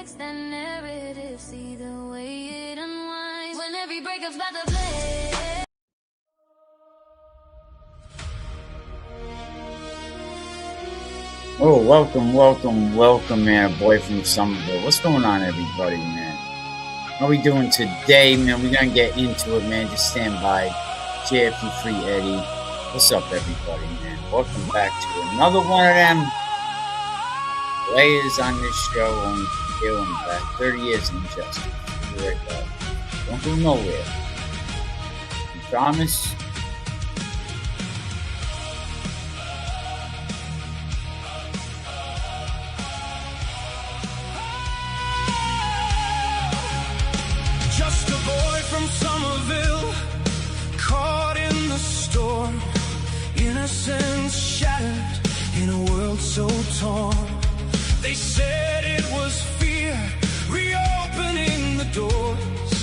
text that narrative, see the way it unwinds when every breakup's about to play. Oh, welcome, man, boy from Somerville. What's going on, everybody, man? How we doing today, man? We're gonna get into it, man. Just stand by. JFE Free Eddie. What's up, everybody, man? Welcome back to another one of them players on this show. Only doing back 30 years in justice. Be right back. Don't go nowhere. You promise? Just a boy from Somerville, caught in the storm, innocence shattered in a world so torn. They said it was fear, reopening the doors,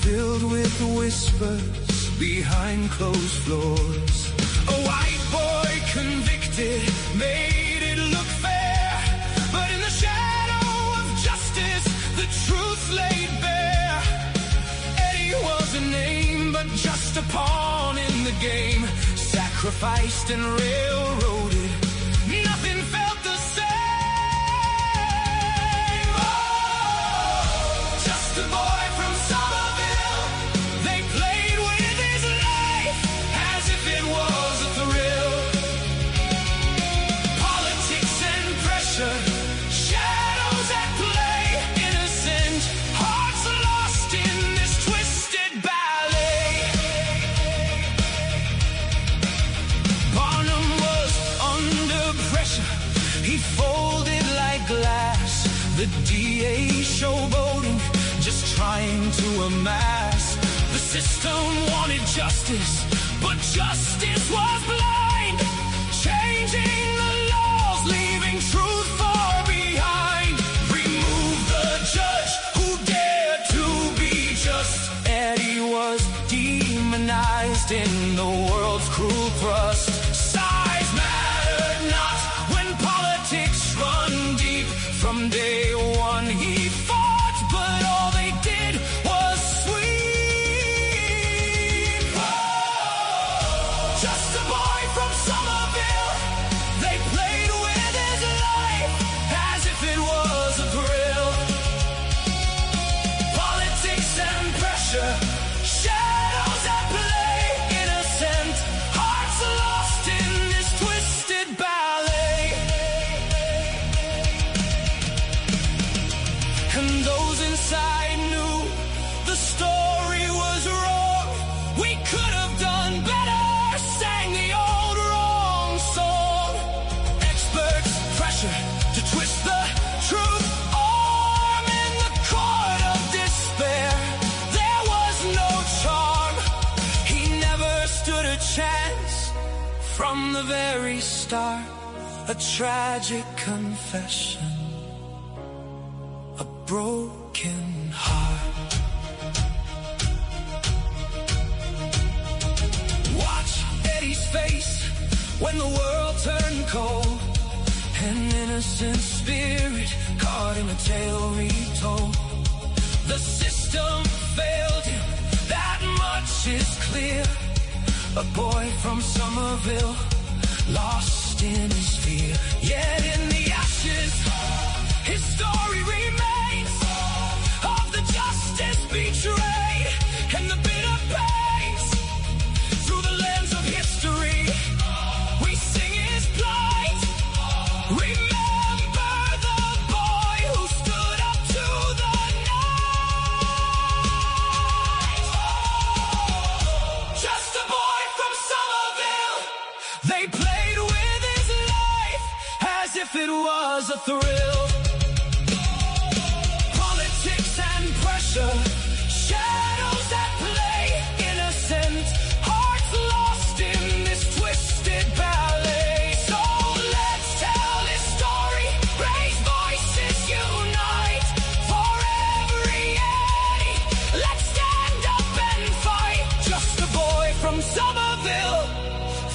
filled with whispers behind closed floors. A white boy convicted, made it look fair, but in the shadow of justice, the truth laid bare. Eddie was a name, but just a pawn in the game, sacrificed and railroaded. Nothing felt the same. Oh, just a boy from Somerville. They played with his life as if it was a thrill. Politics and pressure, shadows at play, innocent hearts lost in this twisted ballet. Barnum was under pressure, he folded like glass. The DA showboating, just trying to amass. The system wanted justice, but justice was blind, changing the laws, leaving truth far behind. Remove the judge who dared to be just. Eddie was demonized in the world's cruel thrust. Size mattered not when politics run deep. From day one he fought, but all they did was sweep. Oh, just a boy from Somerville. They played with his life as if it was a thrill. Politics and pressure, shadows at play, innocent hearts lost in this twisted ballet. And those inside knew the story was wrong. We could have done better, sang the old wrong song. Experts pressure to twist the truth, arm in the court of despair. There was no charm, he never stood a chance. From the very start, a tragic confession, a broken heart. Watch Eddie's face when the world turned cold. An innocent spirit caught in a tale retold. The system failed him, that much is clear. A boy from Somerville, lost in his fear. Yet in the ashes, his story remains of the justice betrayed and the bitter pains. Through the lens of history, we sing his plight. Remember the boy who stood up to the night. Just a boy from Somerville. They played with his life as if it was a thrill. Politics and pressure, shadows at play, innocent hearts lost in this twisted ballet. So let's tell his story, raise voices, unite. For every Eddie, let's stand up and fight. Just a boy from Somerville,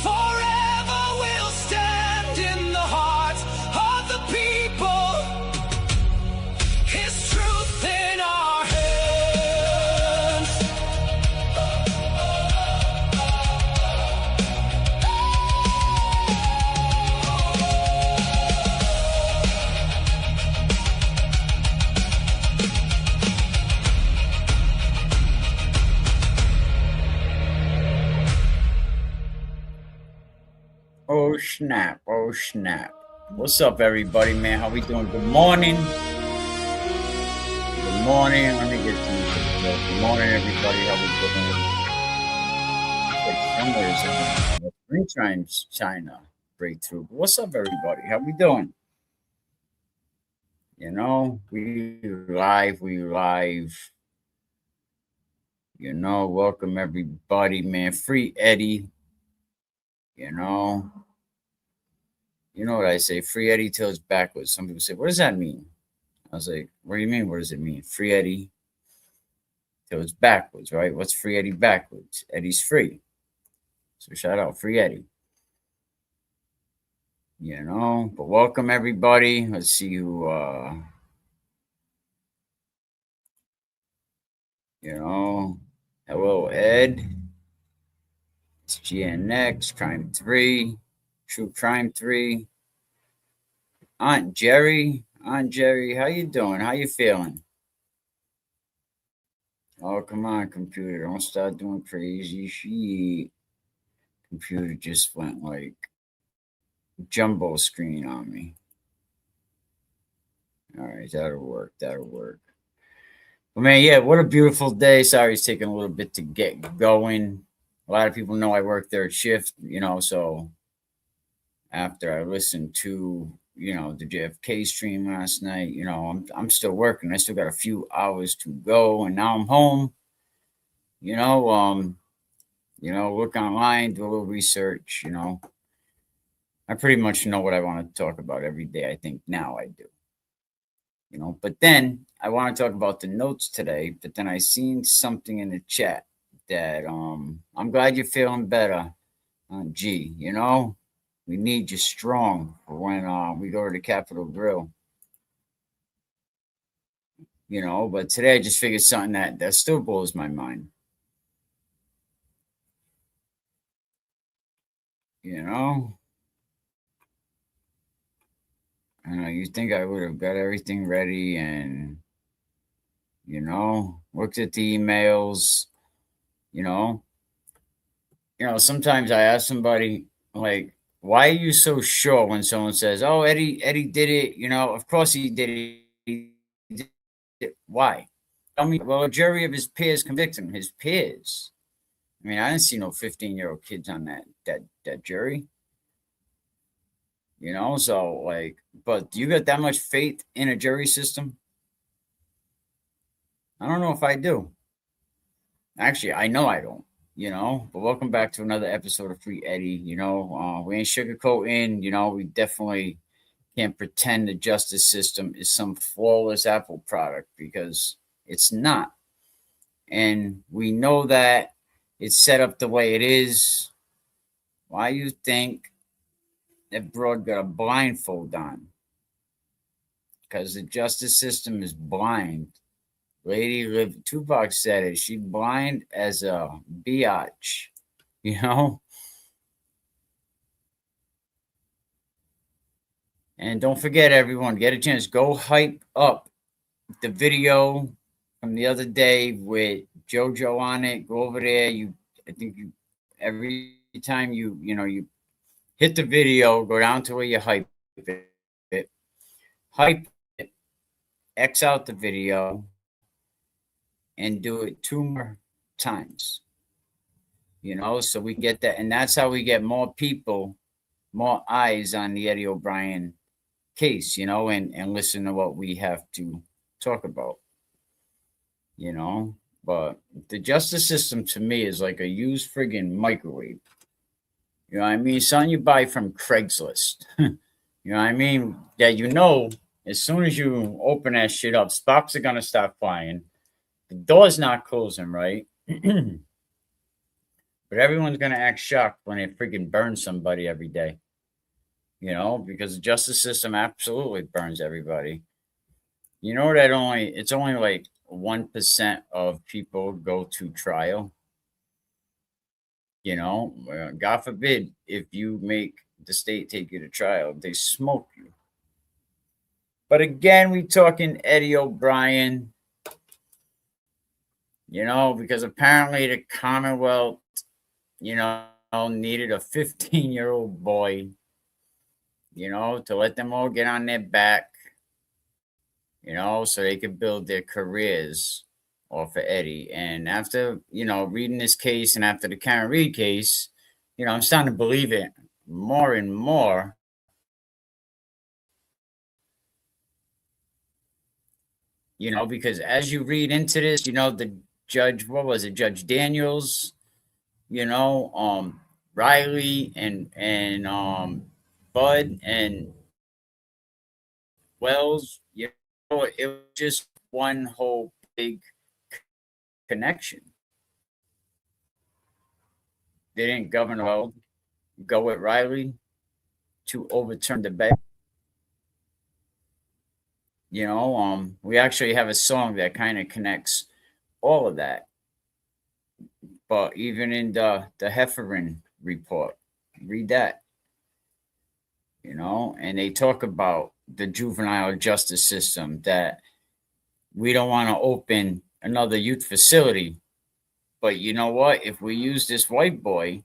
forever will stand in the heart of the people. His snap. Oh, snap. What's up, everybody, man? How we doing? Good morning. Good morning. Let me get to you. Good morning, everybody. How we doing? Like somewhere's in the three times China breakthrough. What's up, everybody? How we doing? You know, we live. You know, welcome everybody, man. Free Eddie. You know, you know what I say? Free Eddie till it's backwards. Some people say, what does that mean? I was like, what do you mean? What does it mean? Free Eddie till it's backwards, right? What's Free Eddie backwards? Eddie's free. So shout out Free Eddie. You know, but welcome everybody. Let's see who you know. Hello, Ed. It's GNX, Crime 3, True Crime 3. Aunt Jerry, how you doing? How you feeling? Oh, come on, computer. Don't start doing crazy shit. Computer just went like jumbo screen on me. All right, that'll work. Well, man, yeah, what a beautiful day. Sorry it's taking a little bit to get going. A lot of people know I work third shift, you know, so after I listened to, you know, the JFK stream last night, you know, I'm still working. I still got a few hours to go, and now I'm home. You know, look online, do a little research, you know. I pretty much know what I want to talk about every day. I think now I do. You know, but then I want to talk about the notes today, but then I seen something in the chat that I'm glad you're feeling better. G, you know, we need you strong for when we go to the Capitol Grill. You know, but today I just figured something that still blows my mind. You know, you think I would have got everything ready and, you know, looked at the emails, you know. Sometimes I ask somebody, like, why are you so sure when someone says, oh, Eddie did it, you know, of course he did it. He did it. Why? Tell me, well, a jury of his peers convicted him, his peers. I mean, I didn't see no 15-year-old kids on that jury. You know, so like, but do you got that much faith in a jury system? I don't know if I do. Actually, I know I don't. You know, but welcome back to another episode of Free Eddie. You know, we ain't sugarcoating. You know, we definitely can't pretend the justice system is some flawless Apple product because it's not. And we know that it's set up the way it is. Why you think that broad got a blindfold on? Because the justice system is blind. Lady lived, Tupac said it. She blind as a biatch, you know? And don't forget, everyone, get a chance, go hype up the video from the other day with JoJo on it. Go over there. I think every time you hit the video, go down to where you hype it, X out the video, and do it 2 more times. You know, so we get that, and that's how we get more people, more eyes on the Eddie Obrien case, you know, and listen to what we have to talk about, you know. But the justice system to me is like a used friggin' microwave. You know what I mean? Something you buy from Craigslist. You know what I mean? Yeah, you know, as soon as you open that shit up, sparks are gonna start flying. The door's not closing, right? But everyone's gonna act shocked when they freaking burn somebody every day. You know, because the justice system absolutely burns everybody. You know that it's only like 1% of people go to trial. You know, God forbid if you make the state take you to trial, they smoke you. But again, we talking Eddie Obrien. You know, because apparently the Commonwealth, you know, needed a 15-year-old boy to let them all get on their back, so they could build their careers off of Eddie. And after, reading this case and after the Karen Reed case, I'm starting to believe it more and more. Because as you read into this, the judge, what was it, Judge Daniels, Riley and Bud and Wells, it was just one whole big connection. Didn't Governor Weld go with Riley to overturn the ban? We actually have a song that kind of connects all of that. But even in the Heffernan report, read that. And they talk about the juvenile justice system, that we don't want to open another youth facility. But you know what? If we use this white boy,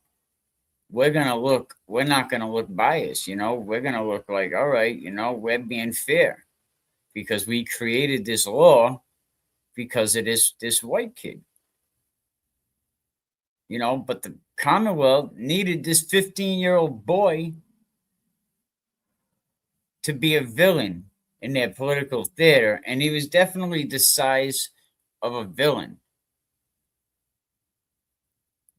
we're not going to look biased. We're going to look like, all right, we're being fair because we created this law because of this white kid. But the Commonwealth needed this 15-year-old boy to be a villain in their political theater, and he was definitely the size of a villain.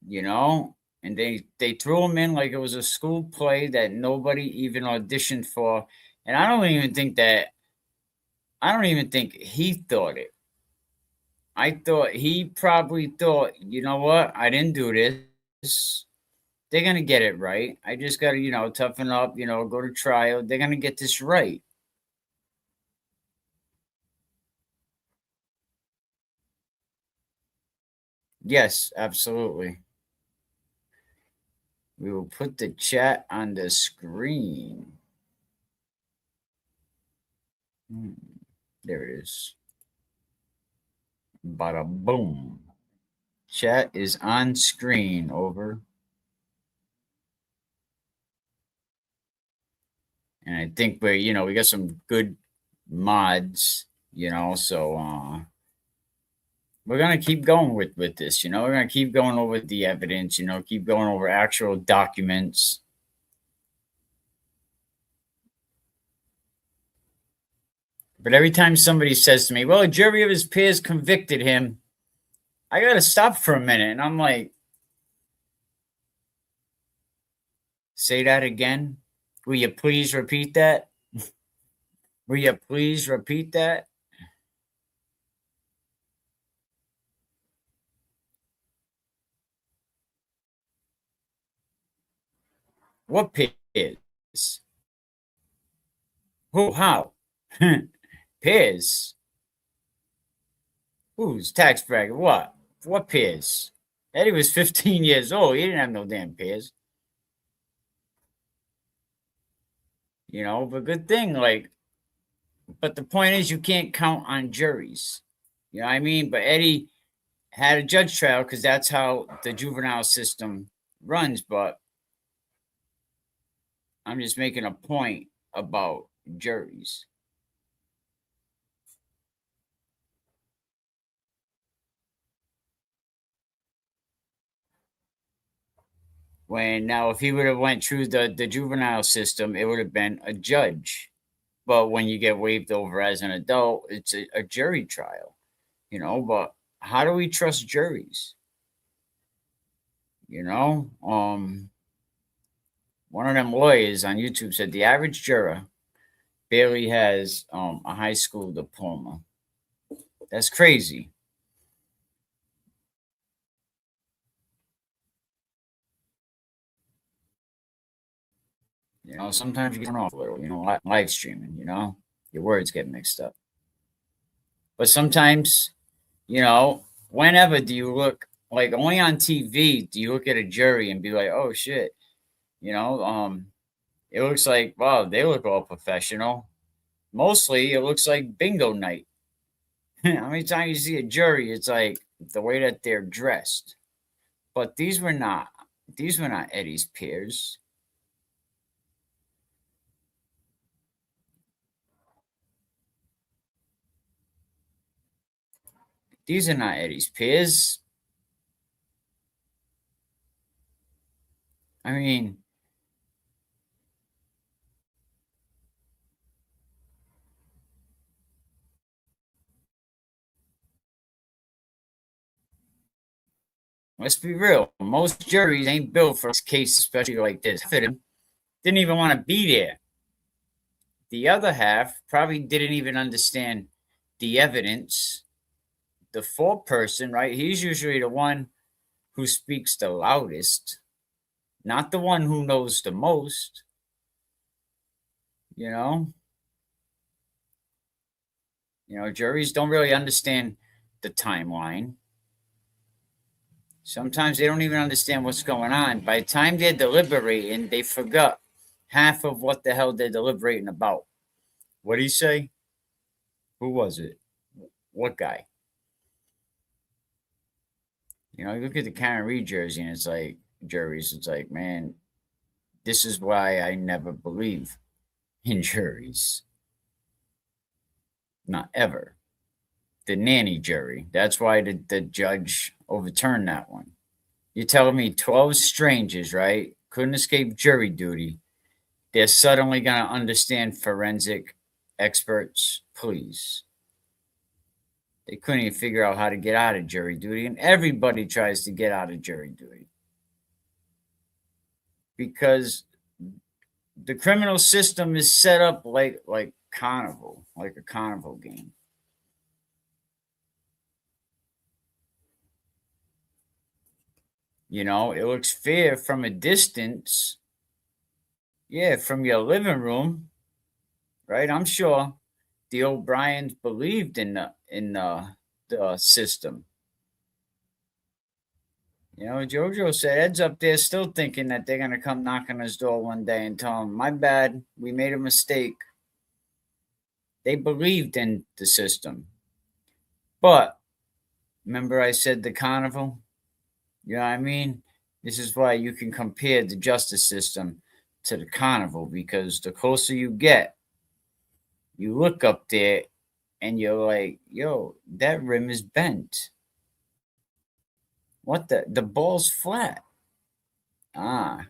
And they threw him in like it was a school play that nobody even auditioned for. And I don't even think he thought it. I thought he probably thought, you know what? I didn't do this. They're going to get it right. I just got to, toughen up, go to trial. They're going to get this right. Yes, absolutely. We will put the chat on the screen. There it is. Bada boom. Chat is on screen. Over. And I think we got some good mods, so we're going to keep going with this, we're going to keep going over the evidence, keep going over actual documents. But every time somebody says to me, well, a jury of his peers convicted him, I got to stop for a minute. And I'm like, say that again? Will you please repeat that? Will you please repeat that? What peers? Who? How? Peers? Who's tax bracket? What? What peers? Eddie was 15 years old. He didn't have no damn peers. But good thing, but the point is you can't count on juries. You know what I mean? But Eddie had a judge trial because that's how the juvenile system runs. But I'm just making a point about juries. Now, if he would have went through the juvenile system, it would have been a judge. But when you get waived over as an adult, it's a jury trial, But how do we trust juries? One of them lawyers on YouTube said the average juror barely has a high school diploma. That's crazy. Sometimes you get off a little, live streaming, your words get mixed up. But sometimes, whenever do you look, like only on TV, do you look at a jury and be like, oh shit, it looks like, wow, they look all professional. Mostly it looks like bingo night. How many times you see a jury, it's like the way that they're dressed. But these were not Eddie's peers. These are not Eddie's peers. I mean, let's be real. Most juries ain't built for a case, especially like this. Half of them didn't even want to be there. The other half probably didn't even understand the evidence. The foreperson, right? He's usually the one who speaks the loudest, not the one who knows the most. You know, juries don't really understand the timeline. Sometimes they don't even understand what's going on. By the time they're deliberating, they forgot half of what the hell they're deliberating about. What did he say? Who was it? What guy? You look at the Karen Reed jersey and it's like, juries, it's like, man, this is why I never believe in juries. Not ever. The nanny jury. That's why the judge overturned that one. You're telling me 12 strangers, right, couldn't escape jury duty. They're suddenly going to understand forensic experts? Please. They couldn't even figure out how to get out of jury duty, and everybody tries to get out of jury duty because the criminal system is set up like carnival, like a carnival game. It looks fair from a distance. Yeah, from your living room, right? I'm sure the O'Briens believed in the system. JoJo said Ed's up there still thinking that they're gonna come knock on his door one day and tell him, "My bad, we made a mistake." They believed in the system, but remember I said the carnival. You know what I mean? This is why you can compare the justice system to the carnival, because the closer you get, you look up there and you're like, yo, that rim is bent. What the ball's flat. Ah,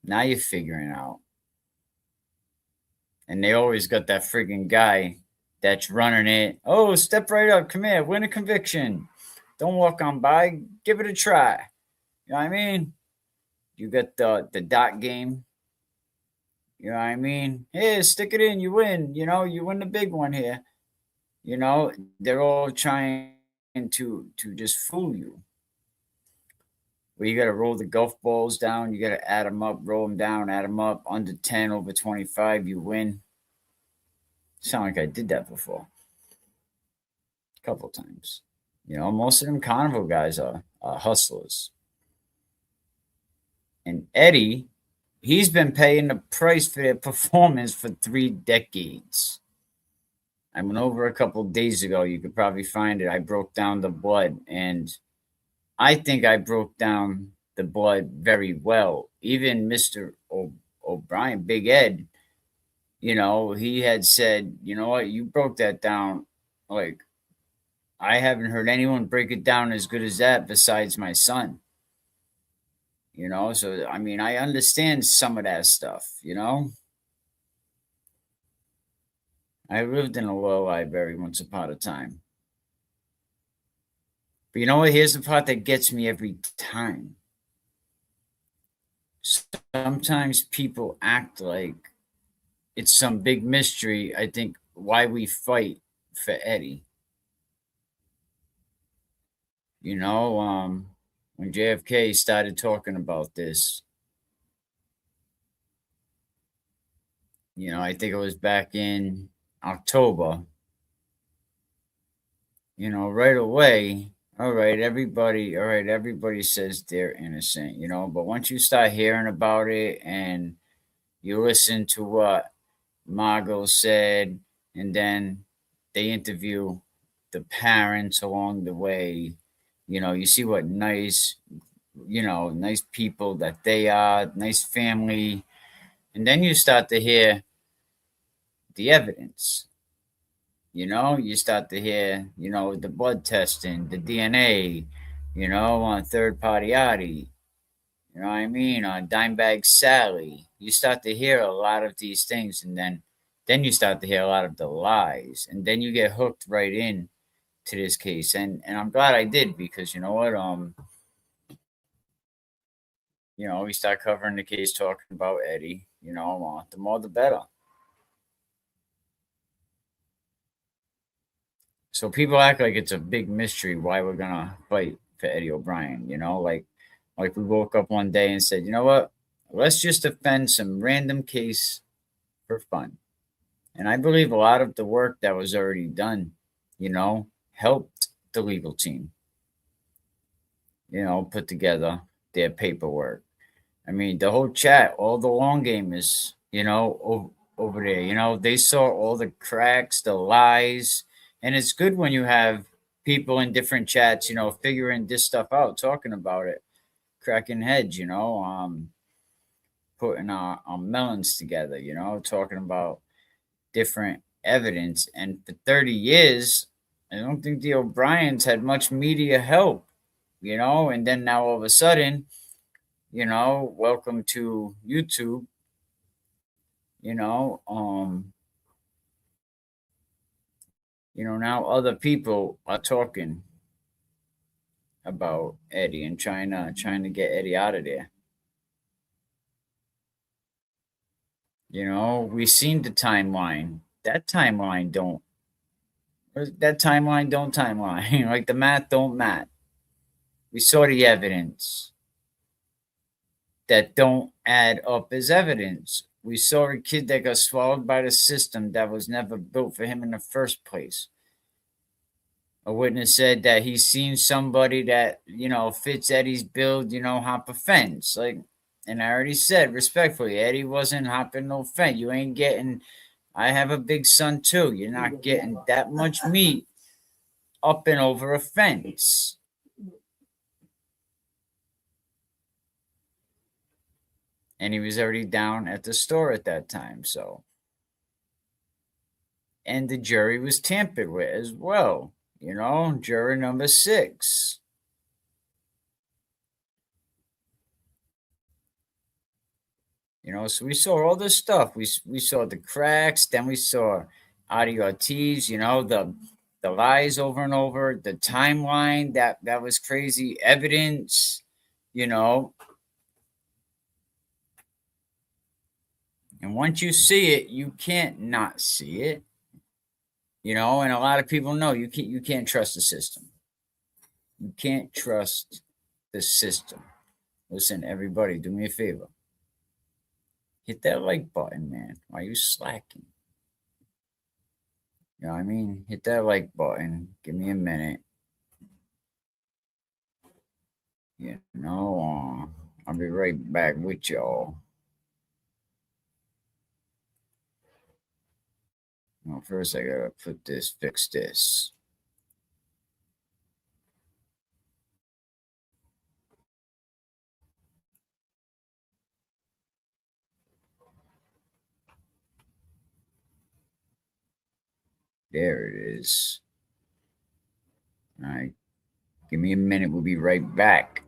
now you're figuring out. And they always got that friggin' guy that's running it. Oh, step right up, come here, win a conviction. Don't walk on by, give it a try. You know what I mean? You got the dot game. You know what I mean? Hey, stick it in, you win. You win the big one here. They're all trying to just fool you. Where you got to roll the golf balls down, you got to add them up, roll them down, add them up. Under 10, over 25, you win. Sound like I did that before. A couple times. Most of them carnival guys are hustlers. And Eddie, he's been paying the price for their performance for 3 decades. I went over a couple days ago. You could probably find it. I broke down the blood, and I think I broke down the blood very well. Even Mr. Obrien, Big Ed, he had said, you know what, you broke that down. Like, I haven't heard anyone break it down as good as that besides my son. So, I mean, I understand some of that stuff. I lived in a law library once upon a time. But you know what? Here's the part that gets me every time. Sometimes people act like it's some big mystery, I think, why we fight for Eddie. When JFK started talking about this, I think it was back in October, right away, all right, everybody says they're innocent, but once you start hearing about it and you listen to what Margot said, and then they interview the parents along the way, you see what nice people that they are, nice family, and then you start to hear the evidence. You start to hear, the blood testing, the DNA, on third party Yachty, you know what I mean, on Dimebag Sally. You start to hear a lot of these things, and then you start to hear a lot of the lies, and then you get hooked right in to this case. And I'm glad I did, because you know what, we start covering the case, talking about Eddie, the more the better. So people act like it's a big mystery why we're gonna fight for Eddie O'Brien. Like we woke up one day and said, you know what? Let's just defend some random case for fun. And I believe a lot of the work that was already done, helped the legal team, put together their paperwork. I mean, the whole chat, all the long gamers, over there, they saw all the cracks, the lies. And it's good when you have people in different chats, figuring this stuff out, talking about it, cracking heads, putting our melons together, talking about different evidence. And for 30 years, I don't think the O'Briens had much media help, and then now all of a sudden, welcome to YouTube, now other people are talking about Eddie and trying to get Eddie out of there. We seen the timeline. That timeline don't timeline. Like the math don't math. We saw the evidence that don't add up as evidence. We saw a kid that got swallowed by the system that was never built for him in the first place. A witness said that he's seen somebody that, fits Eddie's build, hop a fence. And I already said respectfully, Eddie wasn't hopping no fence. You ain't getting, I have a big son too. You're not getting that much meat up and over a fence. And he was already down at the store at that time, so. And the jury was tampered with as well, jury number 6. So we saw all this stuff. We saw the cracks, then we saw Adi Ortiz, the lies over and over, the timeline that was crazy, evidence, And once you see it, you can't not see it. And a lot of people know you can't trust the system. You can't trust the system. Listen, everybody, do me a favor. Hit that like button, man. Why are you slacking? You know what I mean? Hit that like button. Give me a minute. I'll be right back with y'all. Well, first I gotta fix this. There it is. All right. Give me a minute. We'll be right back.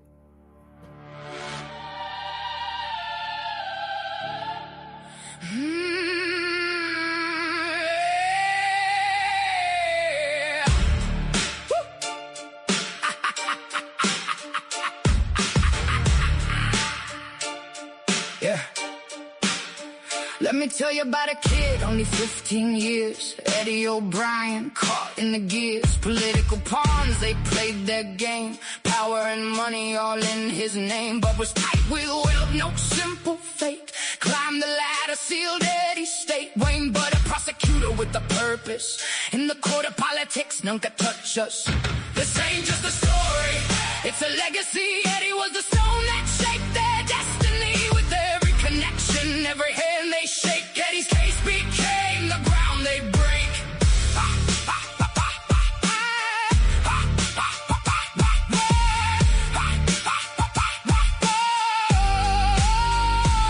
Let me tell you about a kid, only 15 years. Eddie O'Brien, caught in the gears. Political pawns, they played their game. Power and money all in his name. But was tight with wealth, no simple fate. Climbed the ladder, sealed Eddie's state. Wayne Butter, prosecutor with a purpose. In the court of politics, none could touch us. This ain't just a story, it's a legacy. Eddie was the stone that shaped their destiny. With every connection, every hand they shake, Eddie's case became the ground they break.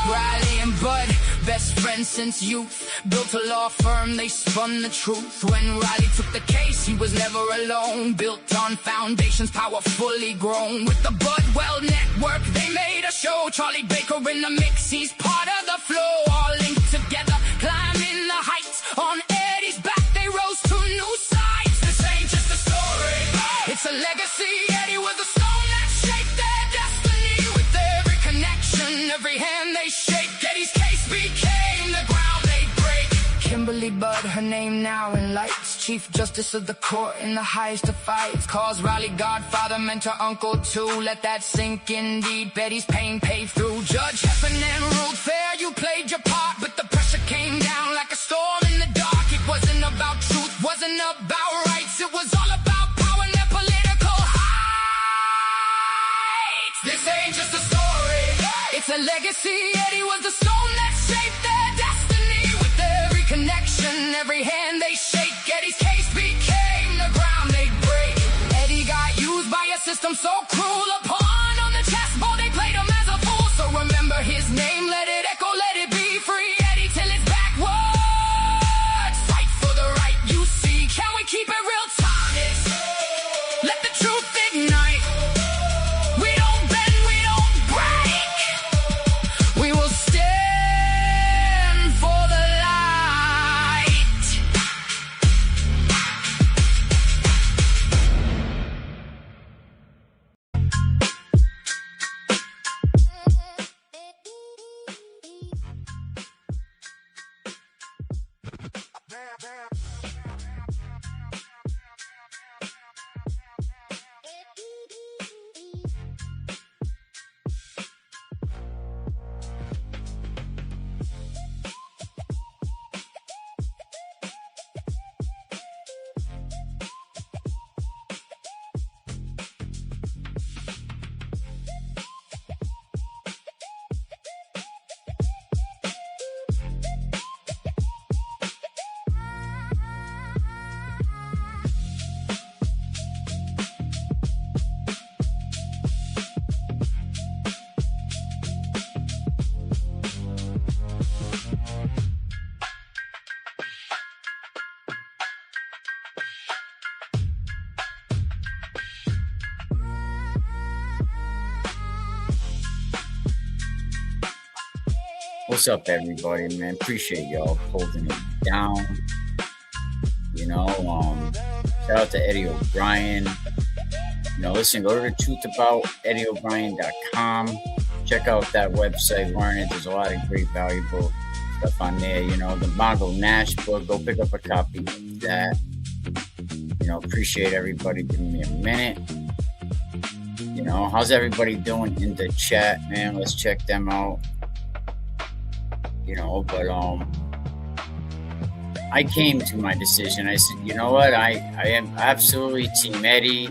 Riley and Bud, best friends since youth. Built a law firm, they spun the truth. When Riley took the case, he was never alone. Built on foundations, powerfully grown. With the Budwell Network, they made a show. Charlie Baker in the mix, he's part of the flow. All linked together, climbing the heights. On Eddie's back, they rose to new sights. This ain't just a story, it's a legacy. Eddie was the stone that shaped their destiny. With every connection, every hand they shake, Eddie's case became the ground they break. Kimberly Budd, her name now in lights. Chief Justice of the court in the highest of fights. Calls Riley godfather, mentor, uncle too. Let that sink in deep. Betty's pain paved through. Judge Heffernan ruled fair, you played your part. But the pressure came down like a storm in the dark. It wasn't about truth, wasn't about rights. It was all about power and their political heights. This ain't just a story, it's a legacy. Eddie was the stone that shaped their destiny. With every connection, every hand they shake, Eddie's case became the ground they break. Eddie got used by a system so cruel. A pawn on the chessboard, they played him as a fool. So remember his name, let it echo, let it be free. Eddie till it's backwards. Fight for the right you see. Can we keep it real tight? Let the truth ignite. We don't bend, we don't break. We will stand for the light. What's up, everybody, man? Appreciate y'all holding it down. You know, shout out to Eddie Obrien. You know, listen, go to thetruthabouteddieobrien.com. Check out that website, learn it. There's a lot of great, valuable stuff on there. You know, the Mongo Nash book, go pick up a copy of that. You know, appreciate everybody giving me a minute. You know, how's everybody doing in the chat, man? Let's check them out. You know, but I came to my decision. I said, you know what, I am absolutely Team Eddie.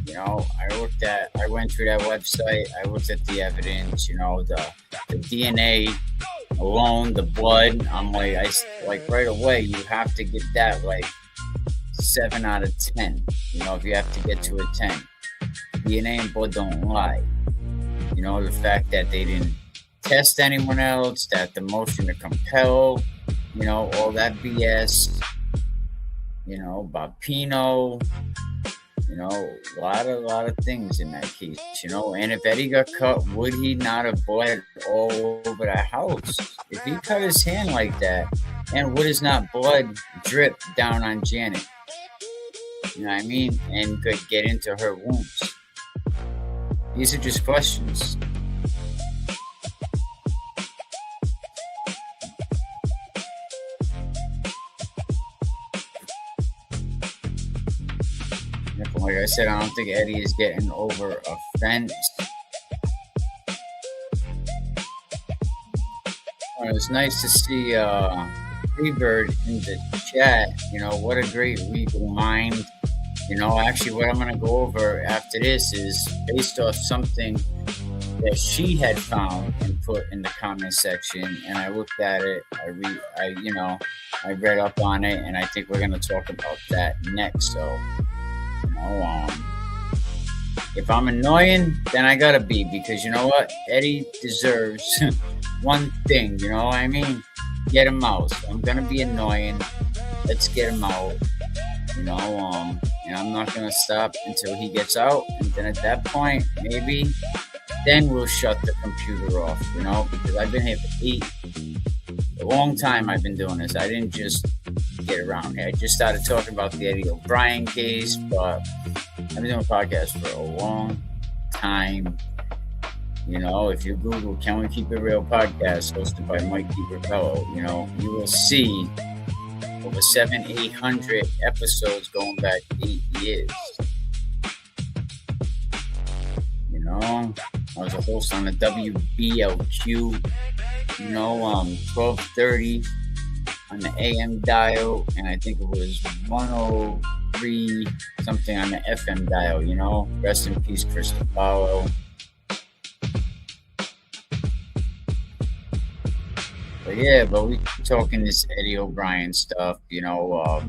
You know, I went through that website, I looked at the evidence, you know, the DNA alone, the blood. I'm like right away, you have to get that like 7 out of 10. You know, if you have to get to a 10. DNA and blood don't lie. You know, the fact that they didn't test anyone else, that the motion to compel, you know, all that BS, you know, Bapino, you know, a lot of things in that case, you know. And if Eddie got cut, would he not have bled all over the house? If he cut his hand like that, and would his not blood drip down on Janet? You know what I mean? And could get into her wounds. These are just questions. Like I said, I don't think Eddie is getting over a fence. It was nice to see Freebird in the chat. You know, what a great legal mind. You know, actually what I'm going to go over after this is based off something that she had found and put in the comment section. And I looked at it, I read up on it, and I think we're going to talk about that next. So, you know, If I'm annoying, then I gotta be, because you know what? Eddie deserves one thing, you know what I mean? Get him out. So I'm gonna be annoying. Let's get him out. You know, and I'm not gonna stop until he gets out. And then at that point, maybe then we'll shut the computer off, you know, because I've been here for a long time. I've been doing this. I didn't just get around here. I just started talking about the Eddie Obrien case, but I've been doing a podcast for a long time. You know, if you Google "Can We Keep It Real" podcast hosted by Mike DiBertello, you know, you will see over 700-800 episodes going back 8 years. You know, I was a host on the WBLQ, you know, 1230 on the AM dial, and I think it was 103 something on the FM dial, you know. Rest in peace, Chris DePaulo. But yeah, but we talking this Eddie Obrien stuff, you know.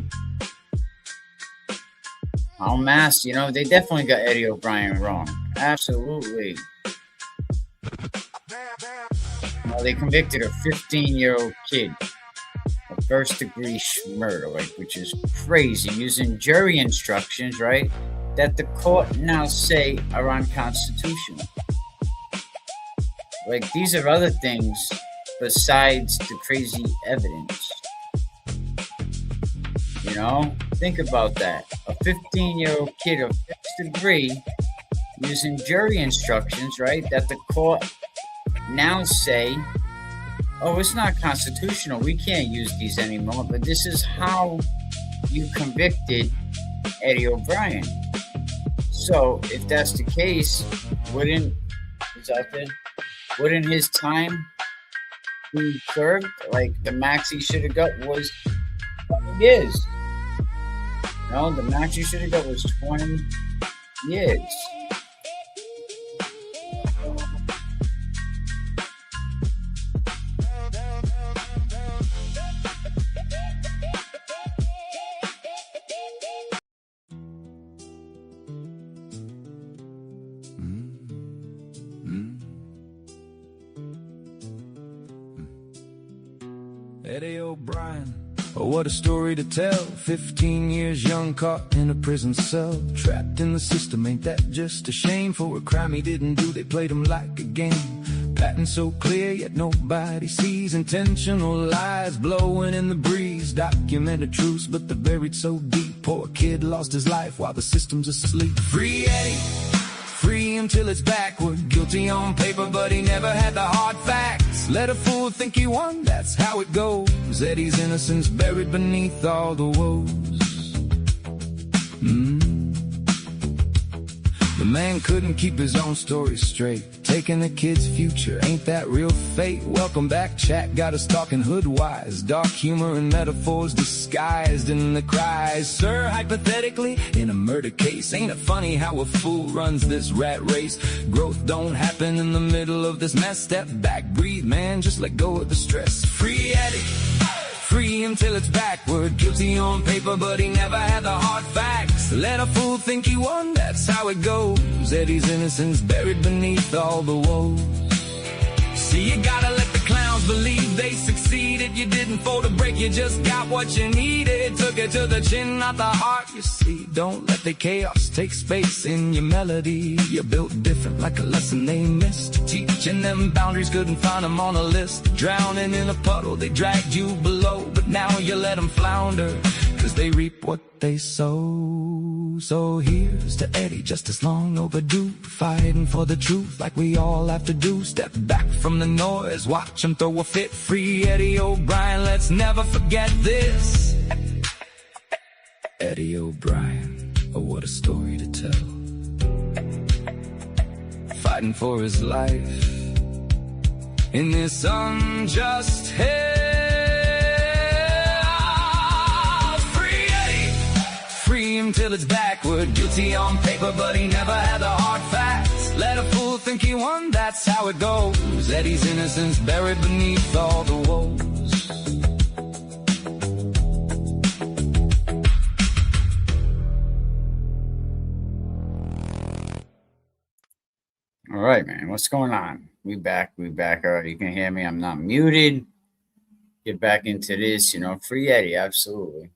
En masse, you know, they definitely got Eddie Obrien wrong. Absolutely. You know, they convicted a 15-year-old kid of first-degree murder, like, which is crazy, using jury instructions, right, that the court now say are unconstitutional. Like, these are other things besides the crazy evidence. You know, think about that. A 15-year-old kid of first degree using jury instructions, right, that the court now say, oh, it's not constitutional, we can't use these anymore, but this is how you convicted Eddie Obrien. So if that's the case, wouldn't his time be served? Like, the max he should have got was 20 years. No, the max he should have got was 20 years. Eddie Obrien, oh, what a story to tell. 15 years young, caught in a prison cell, trapped in the system. Ain't that just a shame? For a crime he didn't do, they played him like a game. Pattern so clear, yet nobody sees. Intentional lies blowing in the breeze. Documented truths, but they're buried so deep. Poor kid lost his life while the system's asleep. Free Eddie, free him till it's backward. Guilty on paper, but he never had the hard facts. Let a fool think he won, that's how it goes. Eddie's innocence buried beneath all the woes. The man couldn't keep his own story straight. Taking the kid's future, ain't that real fate? Welcome back, chat, got us talking hood-wise. Dark humor and metaphors disguised in the cries. Sir, hypothetically, in a murder case, ain't it funny how a fool runs this rat race? Growth don't happen in the middle of this mess. Step back, breathe, man, just let go of the stress. Free Eddie, free him till it's backward. Guilty on paper, but he never had the hard facts. Let a fool think he won, that's how it goes. Eddie's innocence buried beneath all the woes. See, you gotta let the clowns believe they succeeded. You didn't fold a break, you just got what you needed. Took it to the chin, not the heart, you see. Don't let the chaos take space in your melody. You're built different, like a lesson they missed. Teaching them boundaries, couldn't find them on a list. Drowning in a puddle, they dragged you below. But now you let them flounder, cause they reap what they sow. So here's to Eddie, just as long overdue. Fighting for the truth like we all have to do. Step back from the noise, watch him throw a fit. Free Eddie Obrien, let's never forget this. Eddie Obrien, oh, what a story to tell. Fighting for his life in this unjust hell. Free Eddie, free him till it's backward. Guilty on paper, but he never had the hard facts. Let a fool think he won, that's how it goes. Eddie's innocence buried beneath all the woes. right, man. What's going on? We back. We back. All right, you can hear me. I'm not muted. Get back into this, free Eddie, absolutely.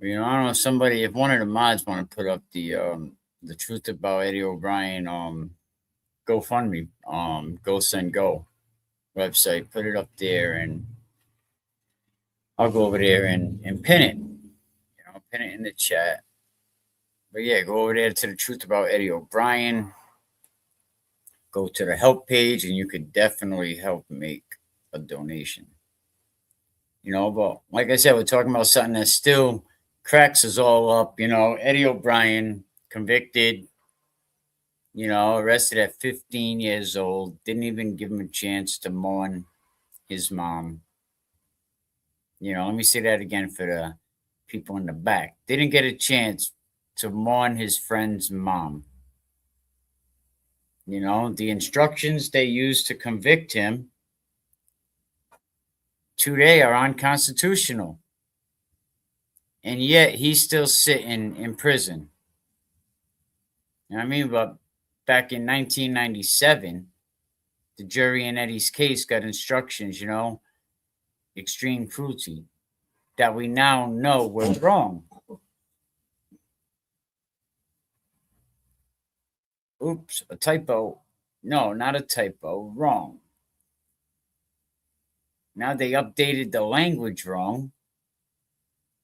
I don't know if somebody, if one of the mods want to put up the truth about Eddie O'Brien GoFundMe, Go Send Go website, put it up there, and I'll go over there and pin it. Pin it in the chat. But yeah, go over there to the truth about Eddie O'Brien. Go to the help page, and you could definitely help make a donation. But like I said, we're talking about something that still cracks us all up. Eddie O'Brien, convicted, arrested at 15 years old, didn't even give him a chance to mourn his mom. Let me say that again for the people in the back. Didn't get a chance to mourn his friend's mom. The instructions they used to convict him today are unconstitutional. And yet he's still sitting in prison. But back in 1997, the jury in Eddie's case got instructions, extreme cruelty, that we now know were wrong. Oops, a typo. No, not a typo. Wrong. Now they updated the language wrong.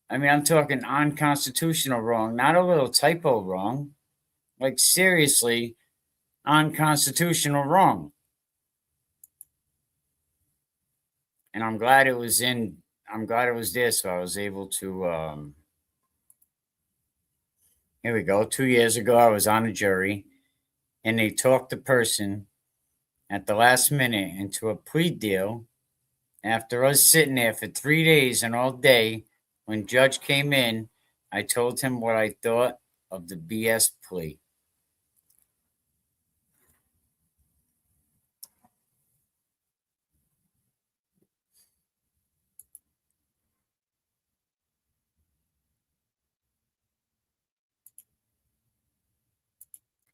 I'm talking unconstitutional wrong, not a little typo wrong. Like, seriously, unconstitutional wrong. And I'm glad it was there, so I was able to, here we go. 2 years ago, I was on a jury, and they talked the person at the last minute into a plea deal after us sitting there for 3 days and all day. When judge came in, I told him what I thought of the BS plea.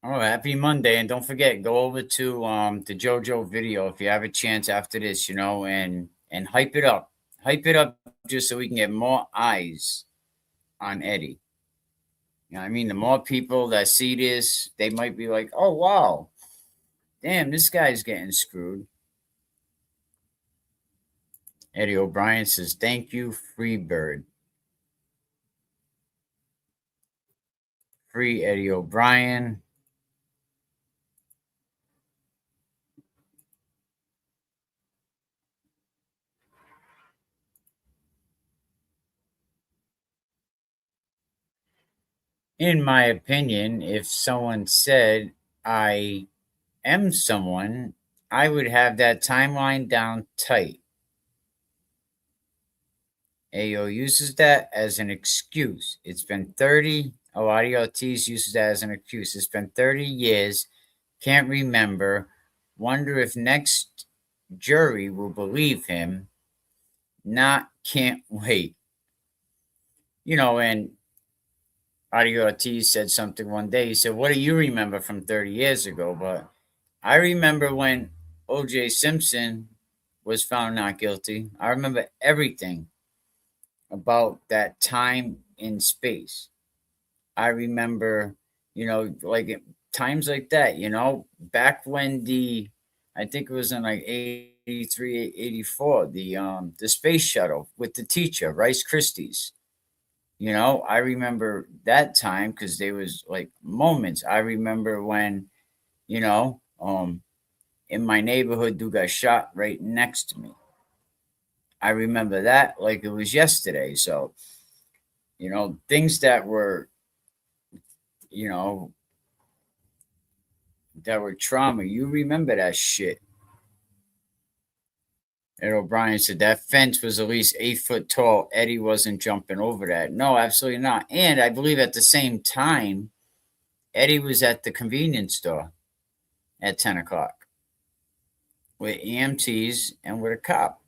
Oh, happy Monday. And don't forget, go over to the JoJo video if you have a chance after this, and hype it up. Hype it up just so we can get more eyes on Eddie. The more people that see this, they might be like, oh, wow, damn, this guy's getting screwed. Eddie O'Brien says, thank you, Freebird. Free Eddie O'Brien. In my opinion, if someone said I am someone, I would have that timeline down tight. AO uses that as an excuse. It's been 30. Audio Ortiz uses that as an excuse. It's been 30 years. Can't remember. Wonder if next jury will believe him. Not can't wait. And Audio Ortiz said something one day. He said, what do you remember from 30 years ago? But I remember when O.J. Simpson was found not guilty. I remember everything about that time in space. I remember, like times like that, back when I think it was in like 83, 84, the space shuttle with the teacher, Rice Krispies. I remember that time because there was like moments. I remember when, in my neighborhood, dude got shot right next to me. I remember that like it was yesterday. So, things that were, that were trauma, you remember that shit. And O'Brien said that fence was at least 8 foot tall. Eddie wasn't jumping over that. No, absolutely not. And I believe at the same time, Eddie was at the convenience store at 10 o'clock with EMTs and with a cop.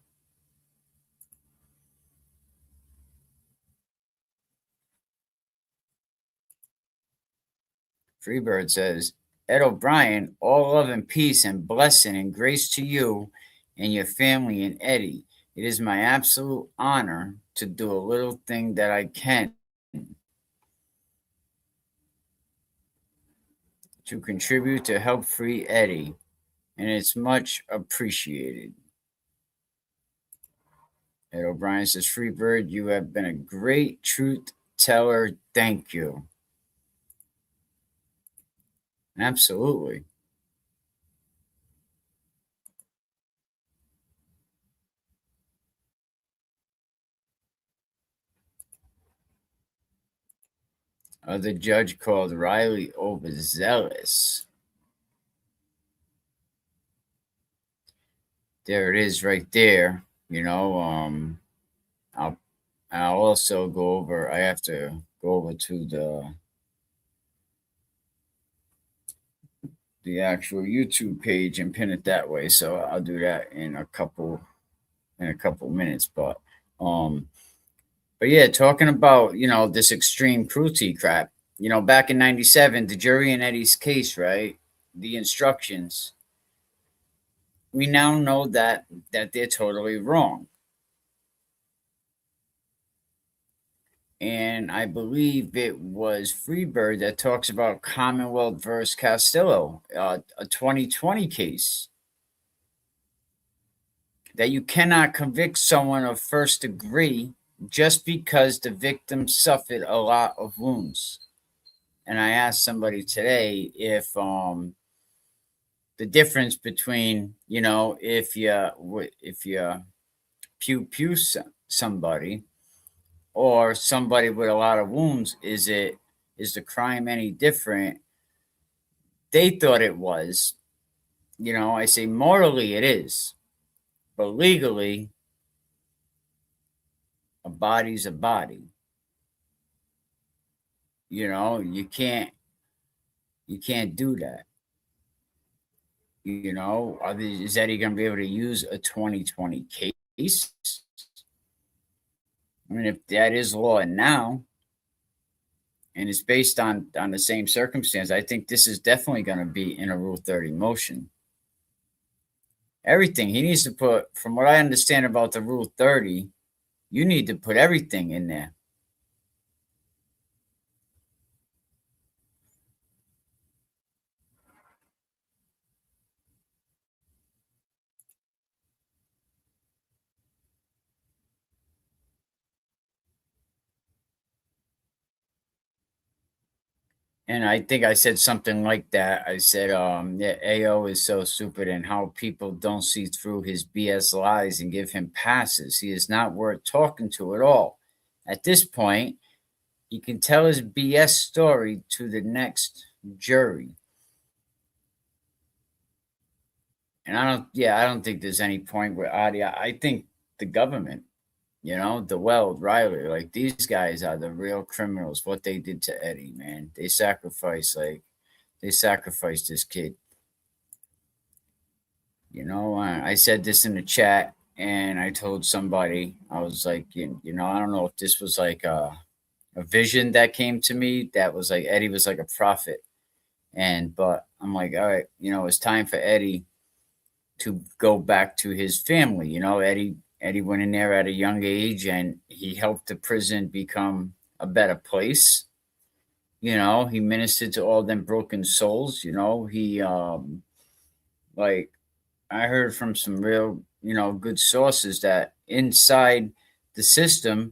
Freebird says, Ed O'Brien, all love and peace and blessing and grace to you and your family and Eddie. It is my absolute honor to do a little thing that I can to contribute to help free Eddie, and it's much appreciated. Ed O'Brien says, Freebird, you have been a great truth teller. Thank you. Absolutely. The judge called Riley overzealous. There it is right there. I'll also go over, I have to go over to the actual YouTube page and pin it that way. So I'll do that in a couple minutes. But yeah, talking about, this extreme cruelty crap. Back in 97, the jury in Eddie's case, right? The instructions, we now know that they're totally wrong. And I believe it was Freebird that talks about Commonwealth versus Castillo, a 2020 case, that you cannot convict someone of first degree just because the victim suffered a lot of wounds. And I asked somebody today if the difference between, if you pew somebody or somebody with a lot of wounds, is the crime any different? They thought it was. I say morally it is, but legally a body's a body. You can't do that. Is Eddie going to be able to use a 2020 case? I mean, if that is law now, and it's based on the same circumstance, I think this is definitely going to be in a Rule 30 motion. Everything he needs to put, from what I understand about the Rule 30, you need to put everything in there. And I think I said something like that. I said, yeah, AO is so stupid and how people don't see through his BS lies and give him passes. He is not worth talking to at all. At this point, he can tell his BS story to the next jury. And I don't think there's any point where I think the government, the Weld, Riley, like these guys are the real criminals. What they did to Eddie, man, they sacrificed this kid. I said this in the chat, and I told somebody, I was like, I don't know if this was like a vision that came to me that was like Eddie was like a prophet, but I'm like, all right, it's time for Eddie to go back to his family. Eddie went in there at a young age and he helped the prison become a better place. He ministered to all them broken souls. He like I heard from some real, good sources that inside the system,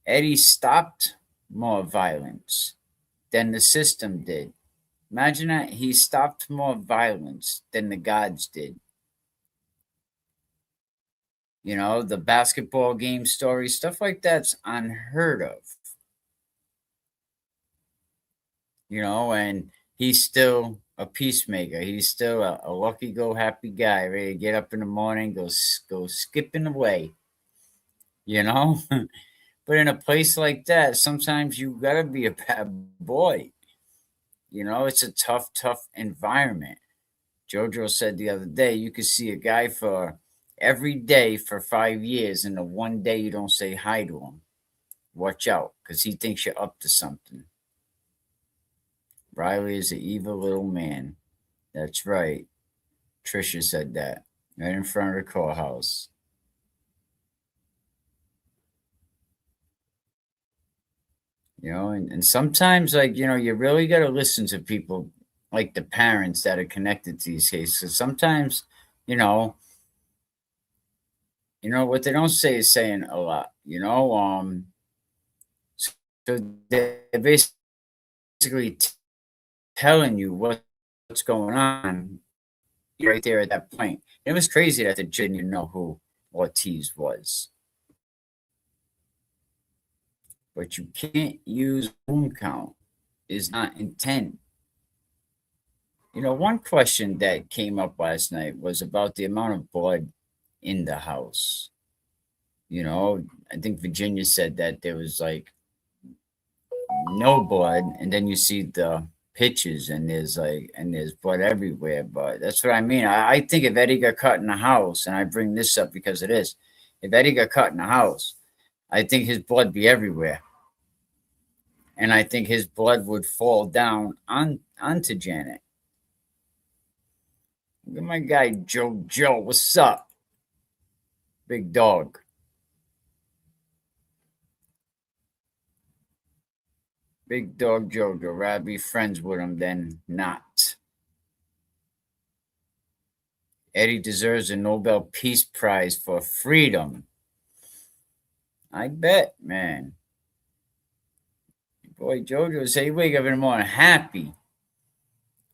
Eddie stopped more violence than the system did. Imagine that he stopped more violence than the gods did. The basketball game story, stuff like that's unheard of. And he's still a peacemaker. He's still a lucky go happy guy, ready to get up in the morning, go skipping away. But in a place like that, sometimes you gotta be a bad boy. It's a tough environment. Jojo said the other day, you could see a guy for every day for 5 years, and the one day you don't say hi to him. Watch out, because he thinks you're up to something. Riley is an evil little man. That's right. Trisha said that right in front of the courthouse. And sometimes, like, you really got to listen to people like the parents that are connected to these cases. Sometimes, you know, what they don't say is saying a lot, so they're basically telling you what's going on right there at that point. It was crazy that the judge didn't know who Ortiz was. But you can't use wound count is not intent. One question that came up last night was about the amount of blood in the house. I think Virginia said that there was like no blood, and then you see the pictures and there's blood everywhere. But that's what I mean. I think if Eddie got cut in the house, and I bring this up because it is, if Eddie got cut in the house, I think his blood be everywhere. And I think his blood would fall down onto Janet. Look at my guy Joe. What's up? Big dog. Big dog Jojo. Rather be friends with him than not. Eddie deserves a Nobel Peace Prize for freedom. I bet, man. Boy, Jojo say, wake up in the morning happy.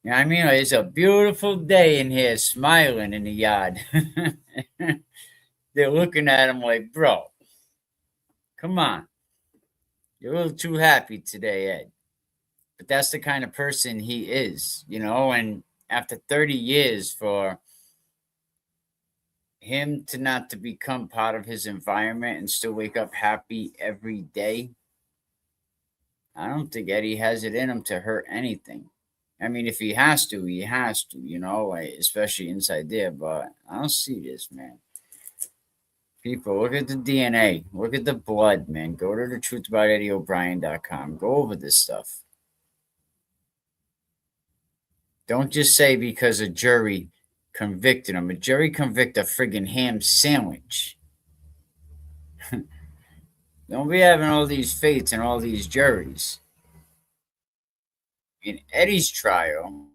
You know what I mean? It's a beautiful day in here, smiling in the yard. They're looking at him like, bro, come on. You're a little too happy today, Ed. But that's the kind of person he is, and after 30 years for him to not to become part of his environment and still wake up happy every day, I don't think Eddie has it in him to hurt anything. I mean, if he has to, he has to, like, especially inside there. But I don't see this, man. People, look at the DNA. Look at the blood, man. Go to thetruthabouteddieobrien.com. Go over this stuff. Don't just say because a jury convicted him. A jury convict a friggin' ham sandwich. Don't be having all these fates and all these juries. In Eddie's trial,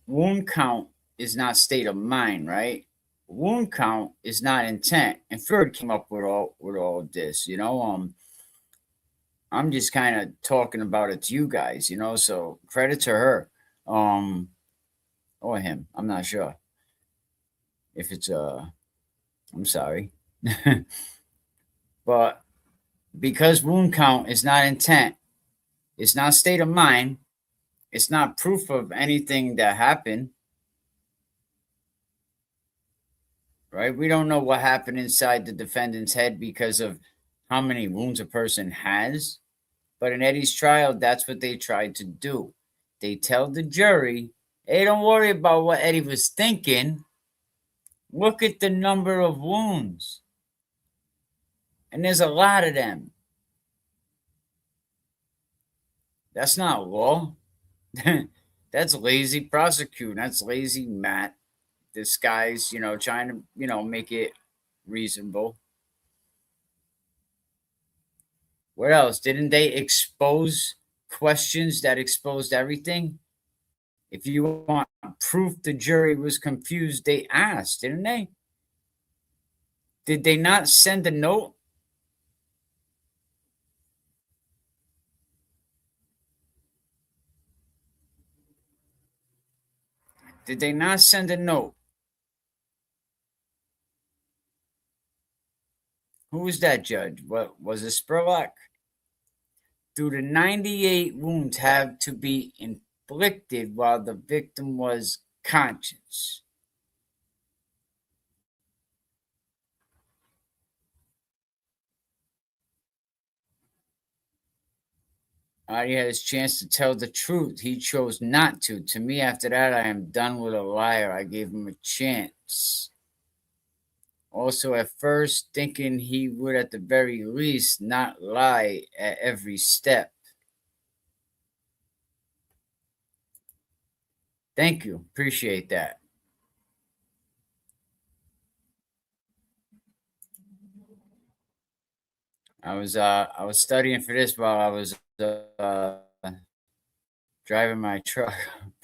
wound count is not state of mind, right? Wound count is not intent. And Freud came up with all this, I'm just kind of talking about it to you guys, so credit to her. Or him. I'm not sure. If it's I'm sorry. But because wound count is not intent, it's not state of mind, it's not proof of anything that happened. Right? We don't know what happened inside the defendant's head because of how many wounds a person has. But in Eddie's trial, that's what they tried to do. They tell the jury, hey, don't worry about what Eddie was thinking. Look at the number of wounds. And there's a lot of them. That's not law. That's lazy prosecuting. That's lazy Matt. This guy's, trying to, make it reasonable. What else? Didn't they expose questions that exposed everything? If you want proof the jury was confused, they asked, didn't they? Did they not send a note? Did they not send a note? Who was that judge? What was it, Spurlock? Do the 98 wounds have to be inflicted while the victim was conscious? He had his chance to tell the truth. He chose not to. To me, after that, I am done with a liar. I gave him a chance. Also, at first, thinking he would at the very least not lie at every step. Thank you. Appreciate that. I was studying for this while I was driving my truck.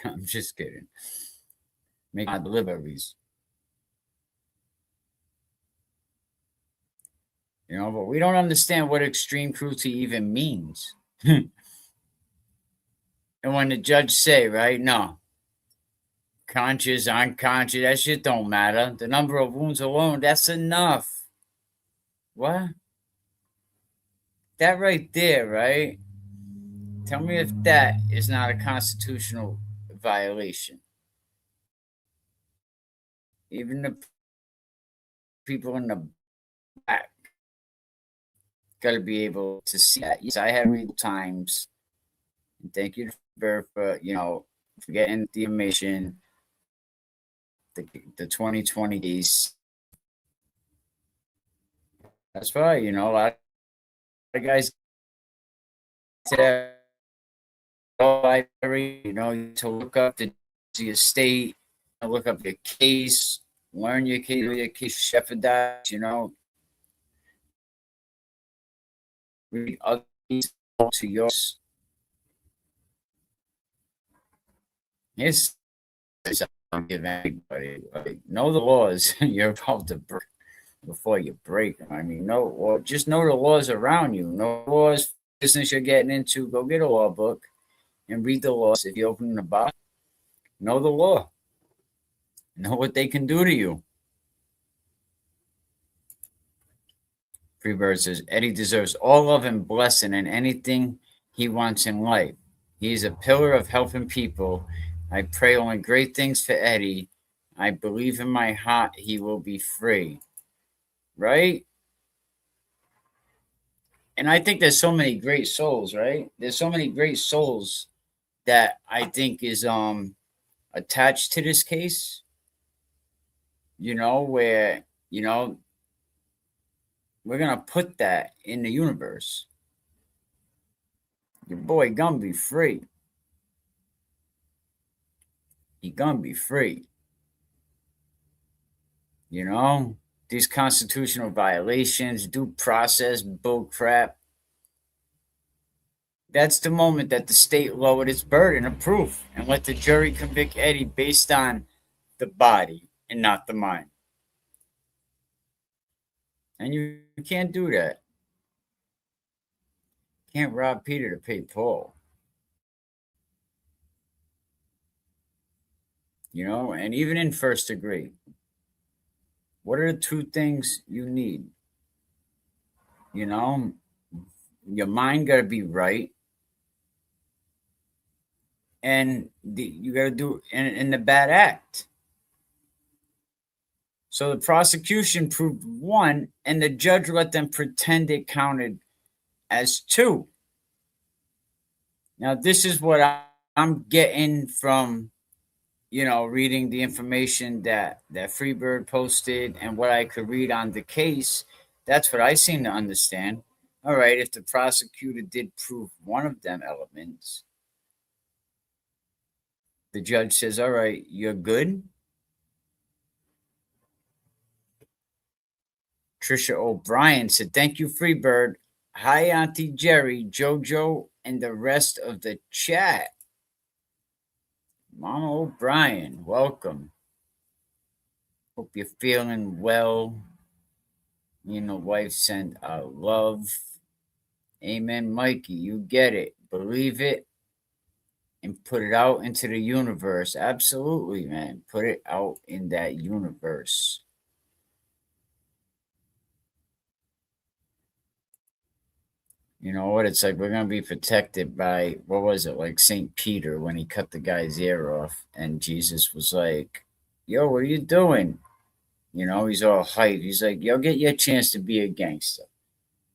I'm just kidding. Making my deliveries. But we don't understand what extreme cruelty even means. And when the judge say, right, no, conscious, unconscious, that shit don't matter. The number of wounds alone, that's enough. What? That right there, right? Tell me if that is not a constitutional violation. Even the people in the back got to be able to see that. Yes, I have read times. And thank you for getting the information. The 2020 case. That's why a lot of guys said, to look up the estate, look up your case, learn your case, shepherd, read other to yours. Yes, I don't give anybody. Know the laws you're about to break before you break them. I mean, or just know the laws around you. Know the laws, business you're getting into. Go get a law book and read the laws. If you open the box, know the law. Know what they can do to you. Freebird says Eddie deserves all love and blessing and anything he wants in life. He is a pillar of helping people. I pray only great things for Eddie. I believe in my heart he will be free. Right? And I think there's so many great souls, right? There's so many great souls that I think is attached to this case. Where, we're gonna put that in the universe. Your boy gonna be free. He gonna be free. These constitutional violations, due process, bull crap. That's the moment that the state lowered its burden of proof and let the jury convict Eddie based on the body and not the mind. And you can't do that. Can't rob Peter to pay Paul. And even in first degree, what are the two things you need? Your mind got to be right, and you got to do in the bad act. So the prosecution proved one, and the judge let them pretend it counted as two. Now, this is what I'm getting from, reading the information that Freebird posted and what I could read on the case. That's what I seem to understand. All right, if the prosecutor did prove one of them elements, the judge says, all right, you're good. Trisha O'Brien said, thank you, Freebird. Hi, Auntie Jerry, Jojo, and the rest of the chat. Mama O'Brien, welcome. Hope you're feeling well. Me and the wife send love. Amen, Mikey. You get it. Believe it. And put it out into the universe. Absolutely, man. Put it out in that universe. You know what? It's like we're going to be protected by, what was it, like St. Peter when he cut the guy's ear off. And Jesus was like, yo, what are you doing? He's all hyped. He's like, yo, get your chance to be a gangster.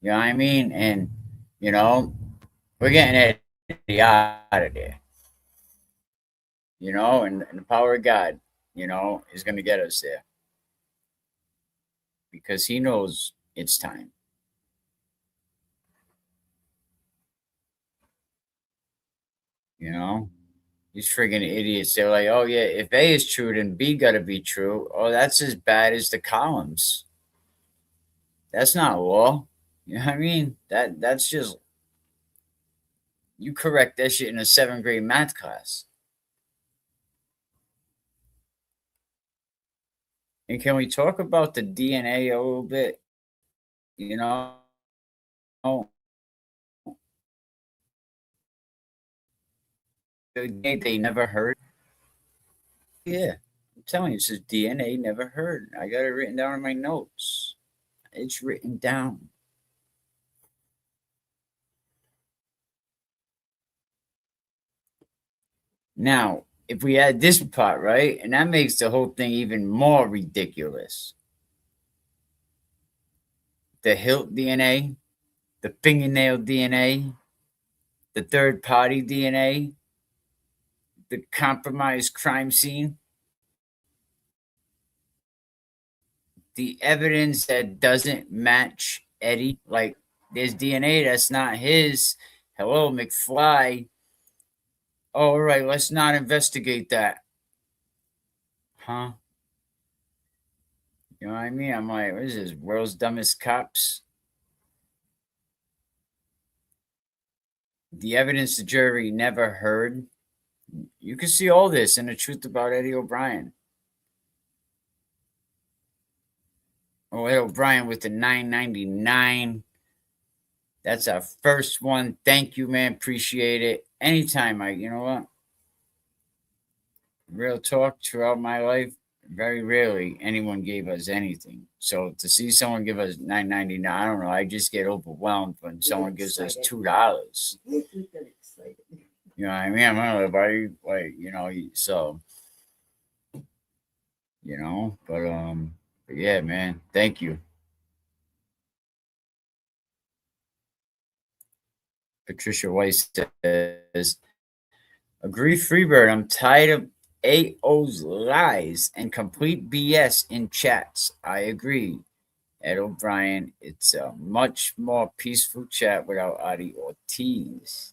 You know what I mean? And, we're getting Eddie out of there. And the power of God, is going to get us there. because he knows it's time. You know, these friggin' idiots. They're like, oh yeah, if A is true, then B gotta be true. Oh, that's as bad as the columns. That's not law. You know what I mean? That's just you correct that shit in a 7th grade math class. And can we talk about the DNA a little bit? You know, the day they never heard. Yeah, I'm telling you, it says DNA never heard. I got it written down in my notes. It's written down. Now, if we add this part, right, and that makes the whole thing even more ridiculous. The hilt DNA, the fingernail DNA, the third party DNA, the compromised crime scene, the evidence that doesn't match Eddie, like there's DNA that's not his. Hello, McFly. Oh, all right, let's not investigate that. Huh? You know what I mean? I'm like, what is this? World's dumbest cops? The evidence the jury never heard. You can see all this in The Truth About Eddie O'Brien. Oh, Ed O'Brien with the 9.99. That's our first one. Thank you, man. Appreciate it. Anytime, you know what? Real talk throughout my life, very rarely anyone gave us anything. So to see someone give us 9.99, I don't know. I just get overwhelmed when someone gives us $2. You know what I mean? I'm not everybody like so but yeah, man. Thank you. Patricia Weiss says, agree, Freebird. I'm tired of AO's lies and complete BS in chats. I agree. Ed O'Brien, it's a much more peaceful chat without Adi Ortiz.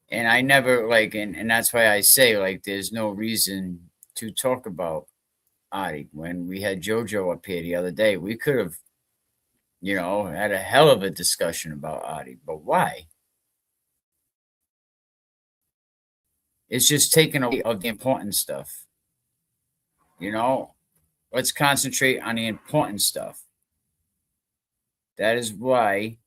And I never and that's why I say there's no reason to talk about Adi. When we had JoJo up here the other day, we could have, had a hell of a discussion about Adi. But why? It's just taken away of the important stuff. Let's concentrate on the important stuff. That is why,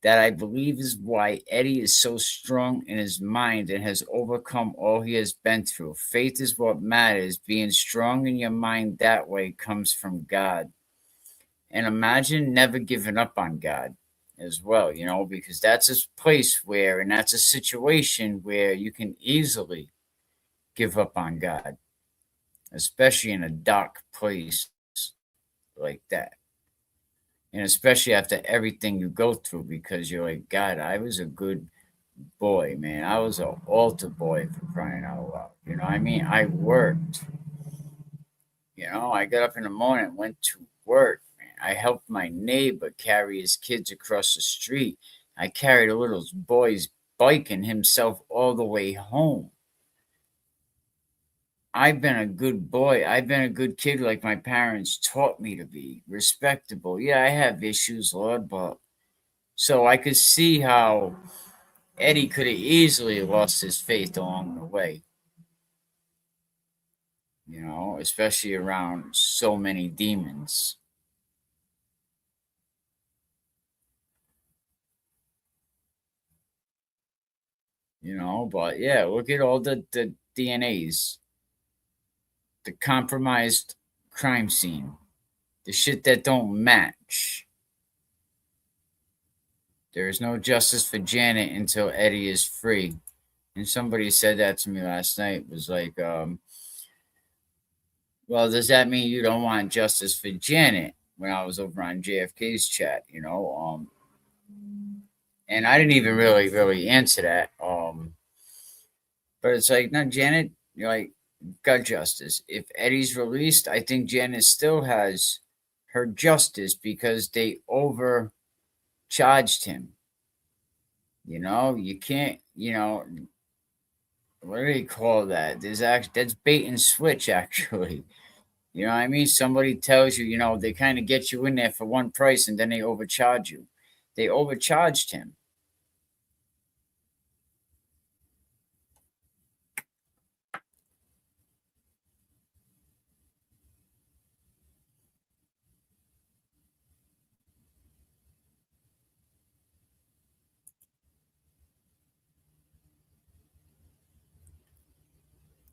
that I believe is why Eddie is so strong in his mind and has overcome all he has been through. Faith is what matters. Being strong in your mind that way comes from God. And imagine never giving up on God as well, because that's a place where, and that's a situation where you can easily give up on God, especially in a dark place like that. And especially after everything you go through, because you're like, God, I was a good boy, man. I was an altar boy, for crying out loud. You know what I mean? I worked. I got up in the morning, went to work. I helped my neighbor carry his kids across the street. I carried a little boy's bike and himself all the way home. I've been a good boy. I've been a good kid like my parents taught me to be. Respectable. Yeah, I have issues, Lord, but so I could see how Eddie could have easily lost his faith along the way. Especially around so many demons. But yeah, look at all the DNAs, the compromised crime scene, the shit that don't match. There is no justice for Janet until Eddie is free. And somebody said that to me last night. It was like, well, does that mean you don't want justice for Janet? When I was over on JFK's chat, and I didn't even really answer that. But it's like, no, Janet, you're like, got justice. If Eddie's released, I think Janice still has her justice because they overcharged him. You can't, what do they call that? That's bait and switch actually. You know what I mean? Somebody tells you, they kind of get you in there for one price and then they overcharge you. They overcharged him.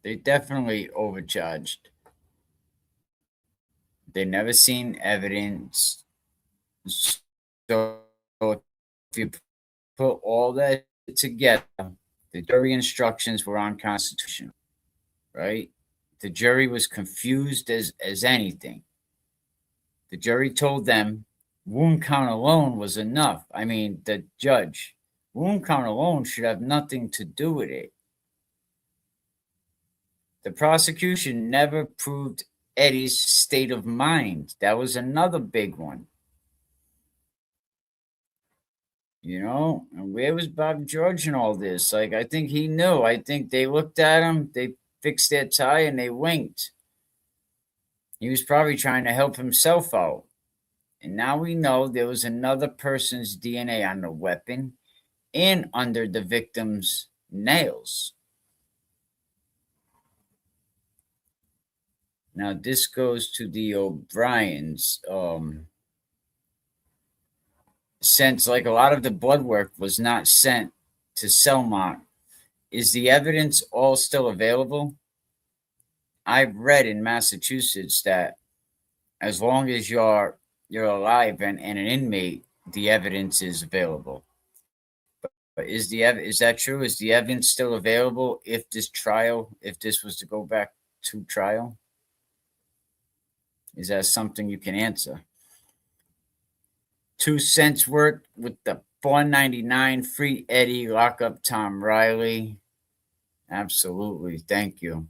They definitely overcharged. They never seen evidence. So if you put all that together, the jury instructions were unconstitutional, right? The jury was confused as anything. The jury told them wound count alone was enough. I mean, the judge, wound count alone should have nothing to do with it. The prosecution never proved Eddie's state of mind. That was another big one. And where was Bob George in all this? Like, I think he knew. I think they looked at him, they fixed their tie, and they winked. He was probably trying to help himself out. And now we know there was another person's DNA on the weapon and under the victim's nails. Now, this goes to the O'Briens. Since, like, a lot of the blood work was not sent to Selmont, is the evidence all still available? I've read in Massachusetts that as long as you're alive and an inmate, the evidence is available. But is that true? Is the evidence still available if this was to go back to trial? Is that something you can answer? 2 cents worth with the $4.99 free Eddie, lock up Tom Riley. Absolutely. Thank you.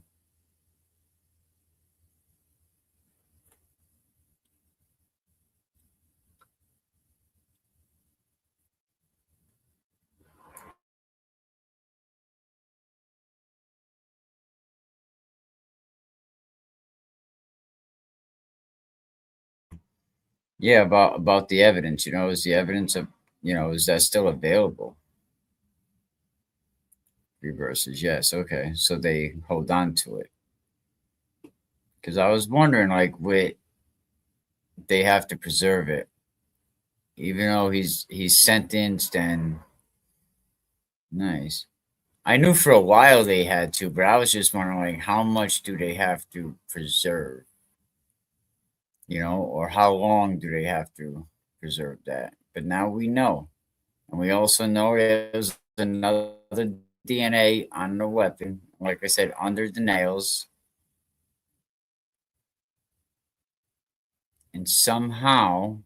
Yeah, about the evidence, is the evidence is that still available? Reverses, yes, okay. So they hold on to it. Because I was wondering, like, they have to preserve it. Even though he's sentenced and nice. I knew for a while they had to, but I was just wondering, like, how much do they have to preserve? Or how long do they have to preserve that? But now we know. And we also know there's another DNA on the weapon, like I said, under the nails. And somehow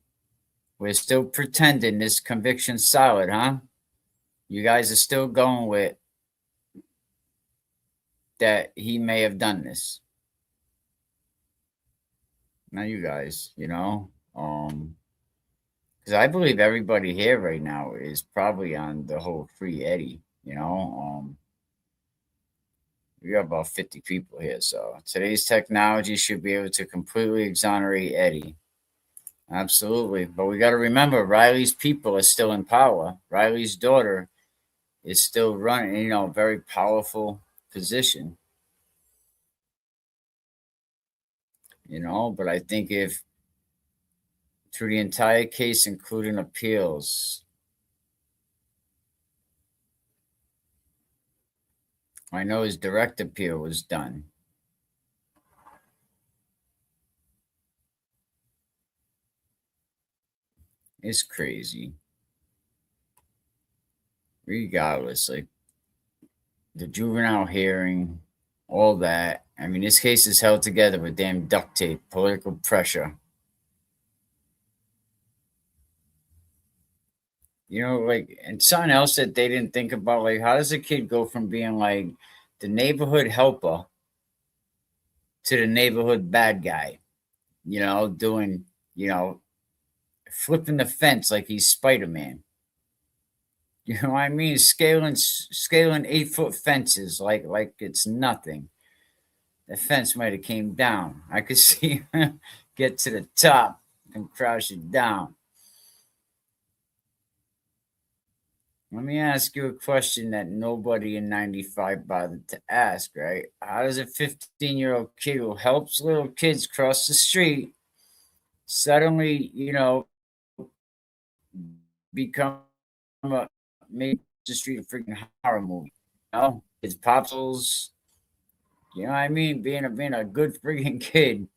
we're still pretending this conviction's solid, huh? You guys are still going with that he may have done this. Now you guys, because I believe everybody here right now is probably on the whole free Eddie, we got about 50 people here, so today's technology should be able to completely exonerate Eddie. Absolutely, but we got to remember Riley's people are still in power. Riley's daughter is still running, a very powerful position. But I think if through the entire case, including appeals, I know his direct appeal was done. It's crazy. Regardless, like the juvenile hearing, all that. I mean, this case is held together with damn duct tape, political pressure. Like, and something else that they didn't think about, like, how does a kid go from being like the neighborhood helper to the neighborhood bad guy, doing, flipping the fence like he's Spider-Man. You know what I mean? Scaling 8-foot fences like it's nothing. The fence might have came down. I could see him get to the top and crash it down. Let me ask you a question that nobody in 95 bothered to ask, right? How does a 15-year-old kid who helps little kids cross the street suddenly, become make the street a freaking horror movie? His popsicles, being a good freaking kid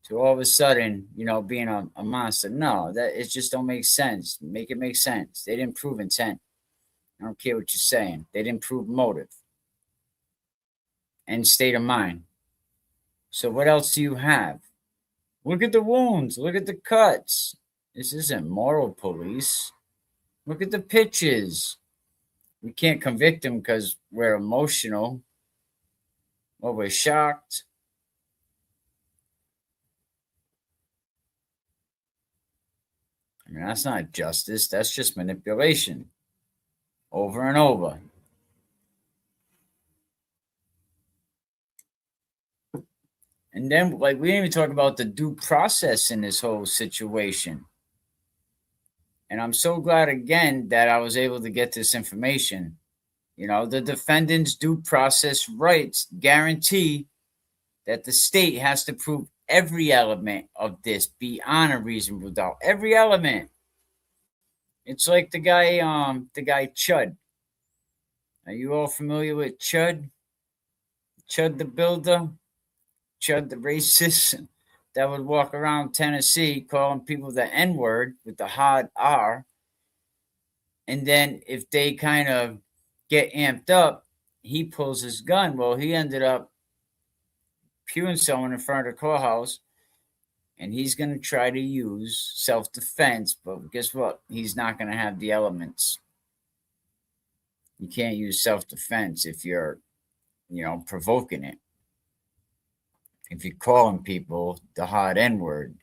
to all of a sudden, being a monster. No, that it just don't make sense. Make it make sense. They didn't prove intent. I don't care what you're saying. They didn't prove motive and state of mind. So what else do you have? Look at the wounds. Look at the cuts. This isn't moral police. Look at the pictures. We can't convict him because we're emotional or we're shocked. I mean, that's not justice. That's just manipulation. Over and over. And then, we didn't even talk about the due process in this whole situation. And I'm so glad, again, that I was able to get this information. The defendant's due process rights guarantee that the state has to prove every element of this beyond a reasonable doubt. Every element. It's like the guy Chud. Are you all familiar with Chud? Chud the builder? Chud the racist that would walk around Tennessee calling people the N-word with the hard R. And then if they kind of get amped up, he pulls his gun. Well, he ended up pewing someone in front of the courthouse. And he's going to try to use self-defense, but guess what? He's not going to have the elements. You can't use self-defense if you're, provoking it. If you're calling people the hard N-word.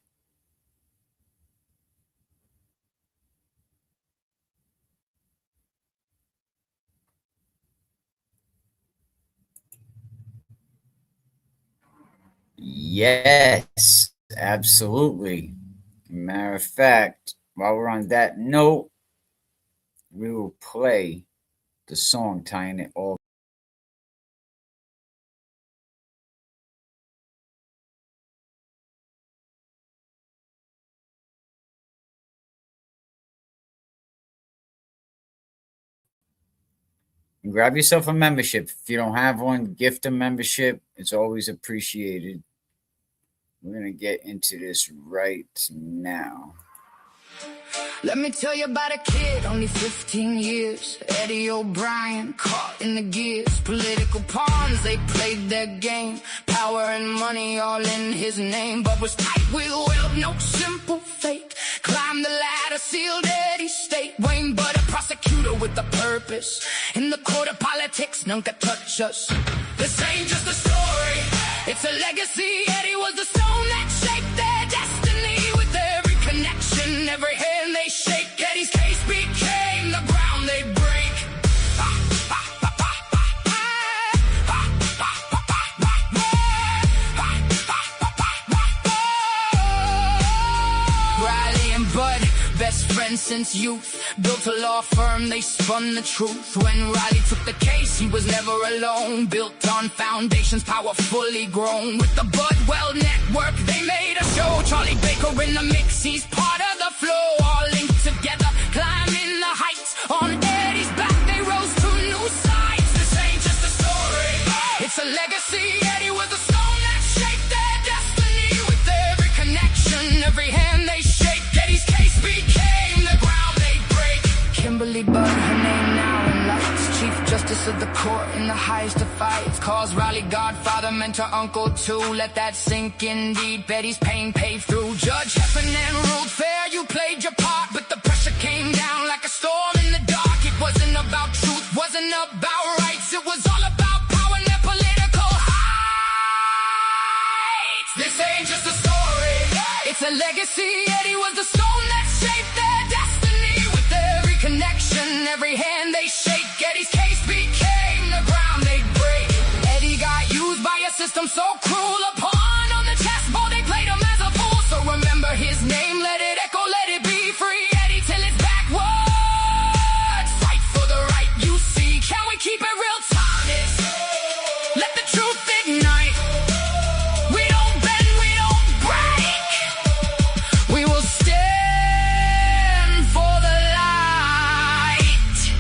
Yes. Absolutely. Matter of fact, while we're on that note, we will play the song tying it all. And grab yourself a membership. If you don't have one, gift a membership. It's always appreciated. We're going to get into this right now. Let me tell you about a kid, only 15 years. Eddie Obrien, caught in the gears. Political pawns, they played their game. Power and money all in his name. But was tight with will, no simple fake. Climbed the ladder, sealed Eddie's state. Wayne but a prosecutor with a purpose. In the court of politics, none could touch us. This ain't just a story, it's a legacy. Eddie was the stone that shaped their destiny. With every connection, every hand they shake, Eddie's case became the ground they break. Riley and Bud, best friends since youth, built a law firm, they spun the truth. When Riley took the case, he was never alone. Built on foundations, powerfully grown. With the Budwell network, they made a show. Charlie Baker in the mix, he's part of the flow. All linked together, climbing the heights. On Eddie's back, they rose to new sights. This ain't just a story, it's a legacy. Eddie was the stone that shaped their destiny. With every connection, every hand they shake, Eddie's case became the ground they break. Kimberly Bud, her name now in lights. Chief Justice of the court in the highest of fights. Calls Riley godfather, mentor, uncle too. Let that sink in deep. Betty's pain paid through. Judge Heffernan ruled fair, you played your part. But the pressure came down like a storm in the dark. It wasn't about truth, wasn't about rights. It was all about power and their political It's a legacy. Eddie was the stone that shaped their destiny. With every connection, every hand they shake, Eddie's case became the ground they break. Eddie got used by a system so cruel. A pawn on the chessboard, they played him as a fool. So remember his name, let it echo, let it be free. Eddie till it's backwards. Fight for the right you see. Can we keep it real timeless? Let the truth ignite. We don't bend, we don't break. We will stand for the light.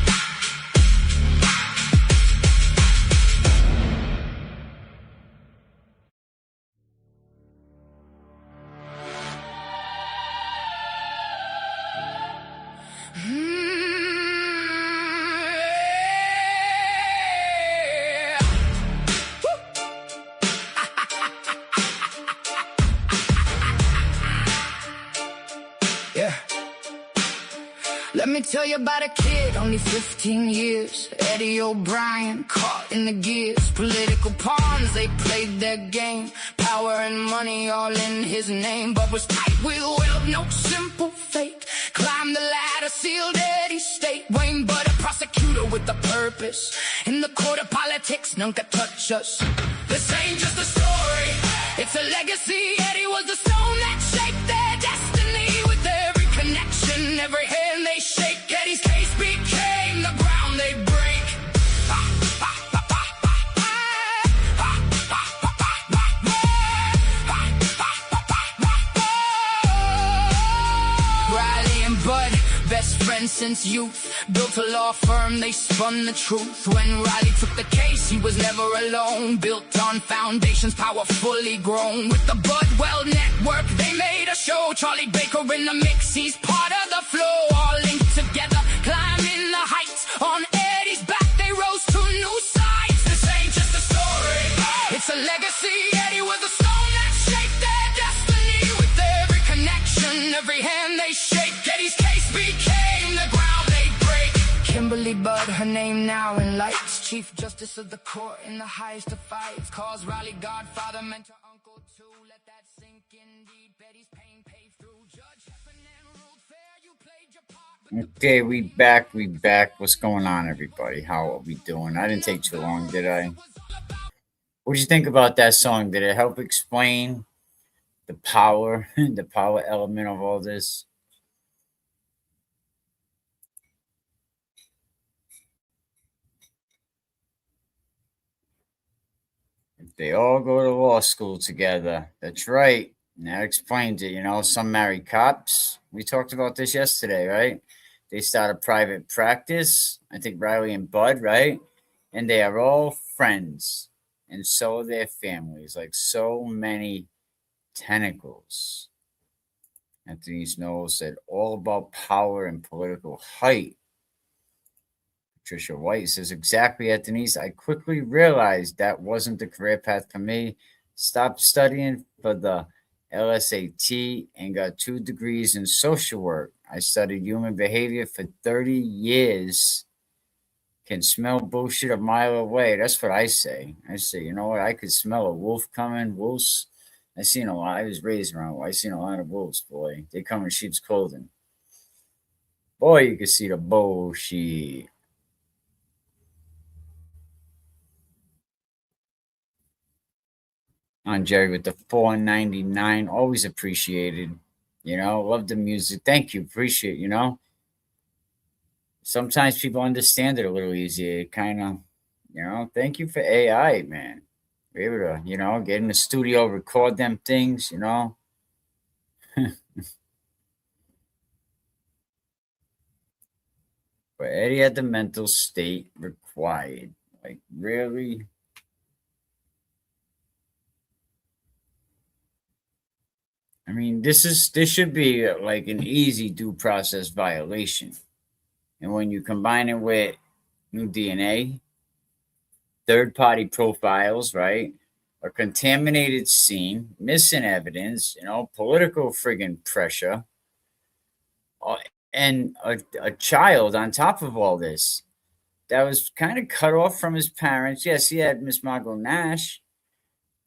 Yeah. Let me tell you about a kid, only 15 years. Eddie Obrien, caught in the gears. Political pawns, they played their game. Power and money all in his name. But was tight with will, no simple fake. Climbed the ladder, sealed Eddie's state. Wayne but a prosecutor with a purpose. In the court of politics, none could touch us. This ain't just a story, it's a legacy. Eddie was the stone that shaped their destiny. With every connection, every hand they shake, Eddie's case became the ground they break. Riley and Bud, best friends since youth. Built a law firm, they spun the truth. When Riley took the case, he was never alone. Built on foundations, powerfully grown. With the Budwell network, they made a show. Charlie Baker in the mix, he's part of the flow. All linked together, climbing the heights. On Eddie's back, they rose to new sights. This ain't just a story, it's a legacy. Eddie was the stone that shaped their destiny. With every connection, every hand they shake, Eddie's case became the ground they break. Kimberly Budd, her name now in lights. Chief Justice of the court in the highest of fights. Calls Riley godfather, mentor, uncle too. Let that sink in deep. Eddie's pain paved through. Judge Heffernan ruled fair. You played your part. Okay, we back. What's going on, everybody? How are we doing? I didn't take too long, did I? What did you think about that song? Did it help explain the power, the power element of all this? If they all go to law school together, that's right. And that explains it. You know, some married cops. We talked about this yesterday, right? They start a private practice. I think Riley and Bud, right? And they are all friends. And so are their families, like so many tentacles. Anthony Snow said all about power and political height. Patricia White says, exactly, Anthony's. I quickly realized that wasn't the career path for me. Stopped studying for the LSAT and got 2 degrees in social work. I studied human behavior for 30 years. Can smell bullshit a mile away. That's what I say. I say, you know what? I could smell a wolf coming. Wolves, I seen a lot. I was raised around. I seen a lot of wolves, boy. They come in sheep's clothing. Boy, you can see the bullshit. On Jerry with the 4.99, always appreciated. You know, love the music. Thank you, appreciate. You know, sometimes people understand it a little easier. Kind of, you know. Thank you for AI, man. We're able to, you know, get in the studio, record them things. You know, but Eddie had the mental state required. Like really. I mean, this should be like an easy due process violation. And when you combine it with new DNA, third party profiles, right? A contaminated scene, missing evidence, you know, political friggin' pressure, uh, and a child on top of all this that was kind of cut off from his parents. Yes, he had Miss Margot Nash,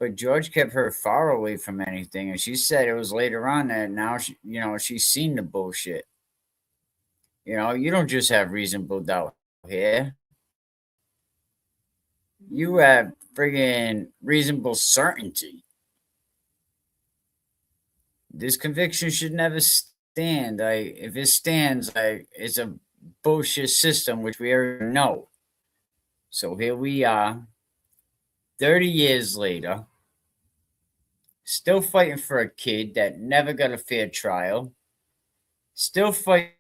But George kept her far away from anything, and she said it was later on that now she's seen the bullshit. You don't just have reasonable doubt here. You have friggin' reasonable certainty. This conviction should never stand. If it stands, it's a bullshit system, which we already know. So here we are, 30 years later, still fighting for a kid that never got a fair trial, still fighting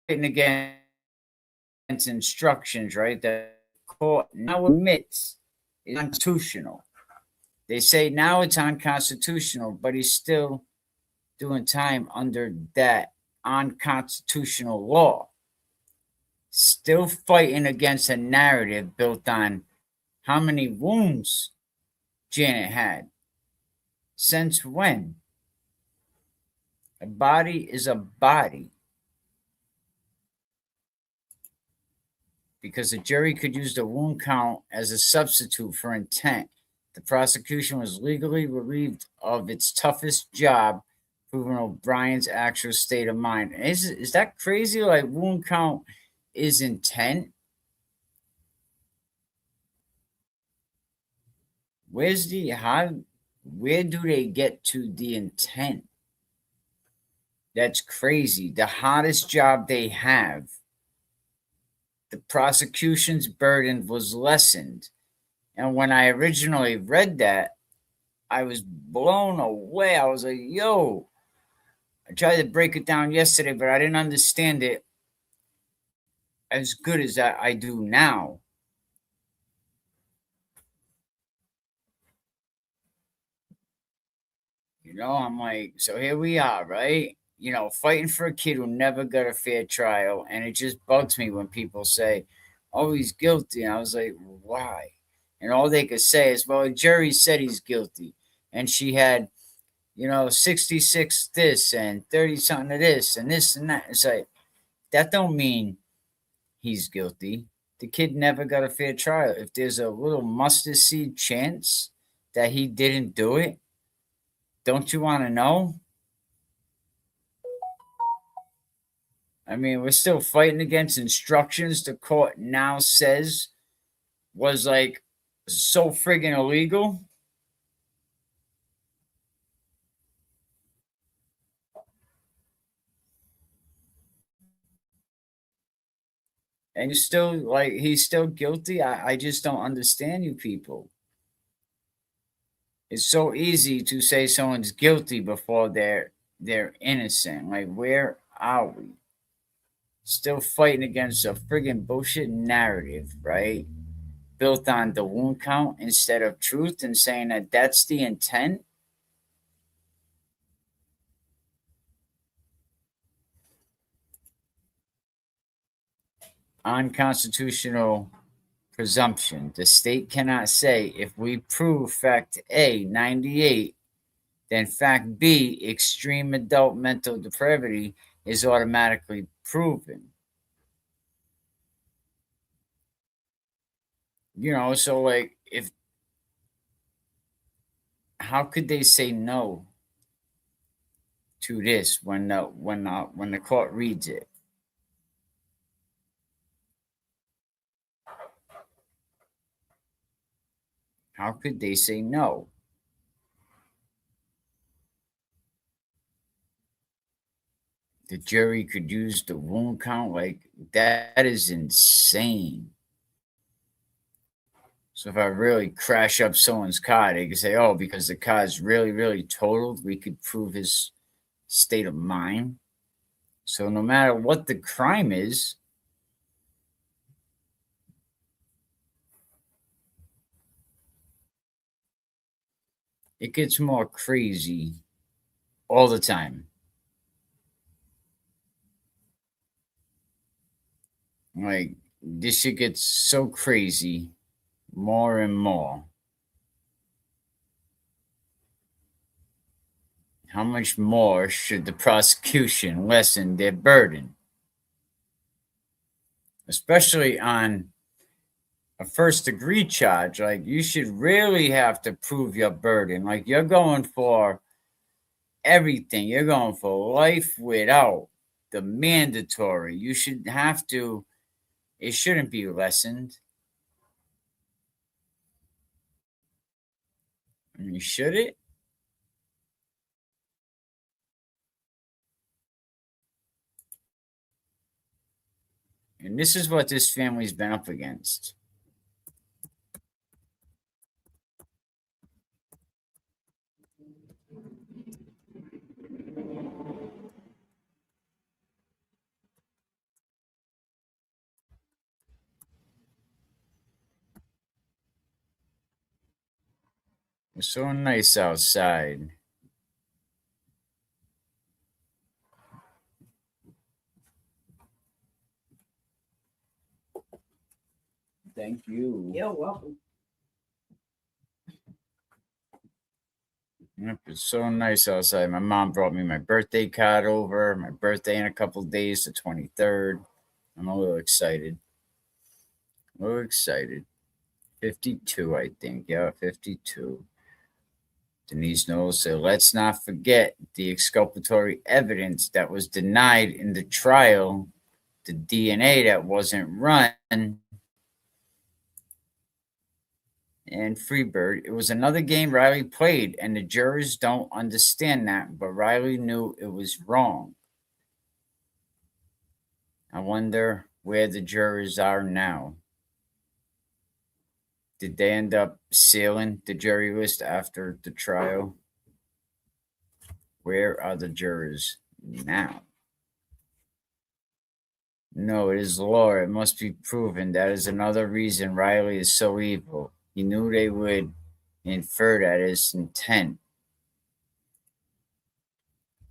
against instructions, right? That the court now admits is unconstitutional. They say now it's unconstitutional, but he's still doing time under that unconstitutional law. Still fighting against a narrative built on how many wounds Janet had. Since when? A body is a body. Because the jury could use the wound count as a substitute for intent. The prosecution was legally relieved of its toughest job, proving O'Brien's actual state of mind. Is that crazy? Like, wound count is intent? Where do they get to the intent? That's crazy. The hardest job they have, the prosecution's burden was lessened. And when I originally read that, I was blown away. I was like, yo, I tried to break it down yesterday, but I didn't understand it as good as I do now. I'm like, so here we are, right? Fighting for a kid who never got a fair trial. And it just bugs me when people say, oh, he's guilty. And I was like, why? And all they could say is, well, the jury said he's guilty. And she had, 66 this and 30 something of this and that. It's like, that don't mean he's guilty. The kid never got a fair trial. If there's a little mustard seed chance that he didn't do it, don't you want to know? I mean, we're still fighting against instructions the court now says was like so friggin' illegal. And he's still guilty. I just don't understand you people. It's so easy to say someone's guilty before they're innocent. Like, where are we? Still fighting against a friggin' bullshit narrative, right? Built on the wound count instead of truth, and saying that that's the intent. Unconstitutional presumption. The state cannot say if we prove fact A, 98, then fact B, extreme adult mental depravity, is automatically proven. So like, how could they say no to this when the court reads it? How could they say no? The jury could use the wound count. Like, that is insane. So if I really crash up someone's car, they could say, oh, because the car is really, really totaled, we could prove his state of mind. So no matter what the crime is, it gets more crazy all the time. Like, this shit gets so crazy more and more. How much more should the prosecution lessen their burden? Especially on a first degree charge. Like, you should really have to prove your burden. Like, you're going for everything. You're going for life without the mandatory. You should have to, it shouldn't be lessened. I mean, should it? And this is what this family's been up against. It's so nice outside. Thank you. You're welcome. Yep, it's so nice outside. My mom brought me my birthday card over. My birthday in a couple days, the 23rd. I'm a little excited. A little excited. 52, I think. Yeah, 52. Denise Knowles said, let's not forget the exculpatory evidence that was denied in the trial, the DNA that wasn't run. And Freebird, it was another game Riley played, and the jurors don't understand that, but Riley knew it was wrong. I wonder where the jurors are now. Did they end up sealing the jury list after the trial? Where are the jurors now? No, it is law. It must be proven. That is another reason Riley is so evil. He knew they would infer that his intent.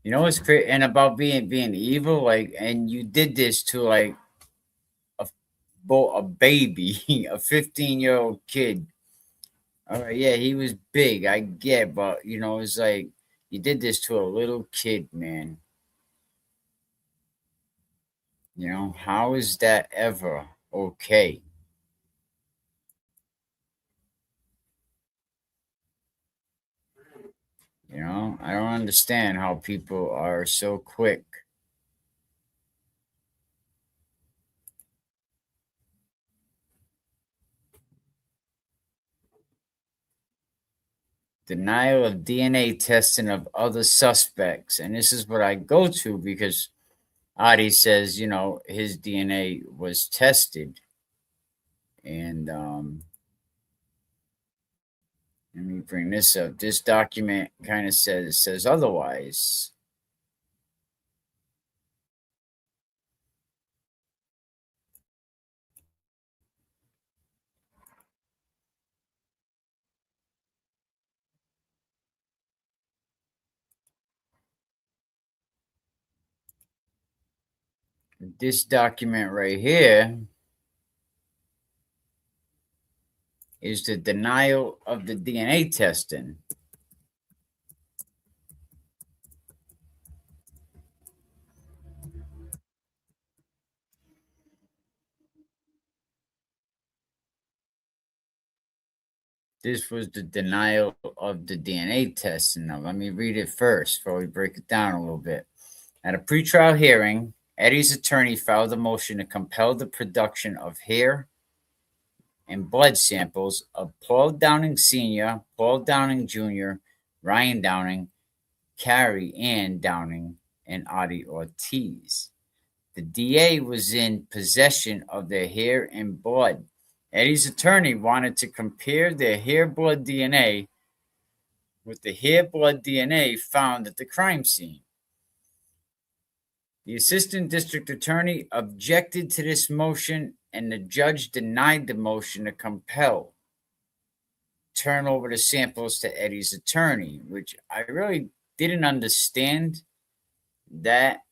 You know what's crazy? And about being evil, like, and you did this to like a baby, a 15-year-old kid. All right, yeah, he was big, I get, but you know, it's like you did this to a little kid, man. You know, how is that ever okay? You know, I don't understand how people are so quick. Denial of DNA testing of other suspects. And this is what I go to because Adi says, you know, his DNA was tested. And let me bring this up. This document kind of says otherwise. This document right here is the denial of the DNA testing. This was the denial of the DNA testing. Now, let me read it first before we break it down a little bit. At a pretrial hearing, Eddie's attorney filed a motion to compel the production of hair and blood samples of Paul Downing Sr., Paul Downing Jr., Ryan Downing, Carrie Ann Downing, and Adi Ortiz. The DA was in possession of their hair and blood. Eddie's attorney wanted to compare their hair blood DNA with the hair blood DNA found at the crime scene. The assistant district attorney objected to this motion, and the judge denied the motion to compel turn over the samples to Eddie's attorney, which I really didn't understand that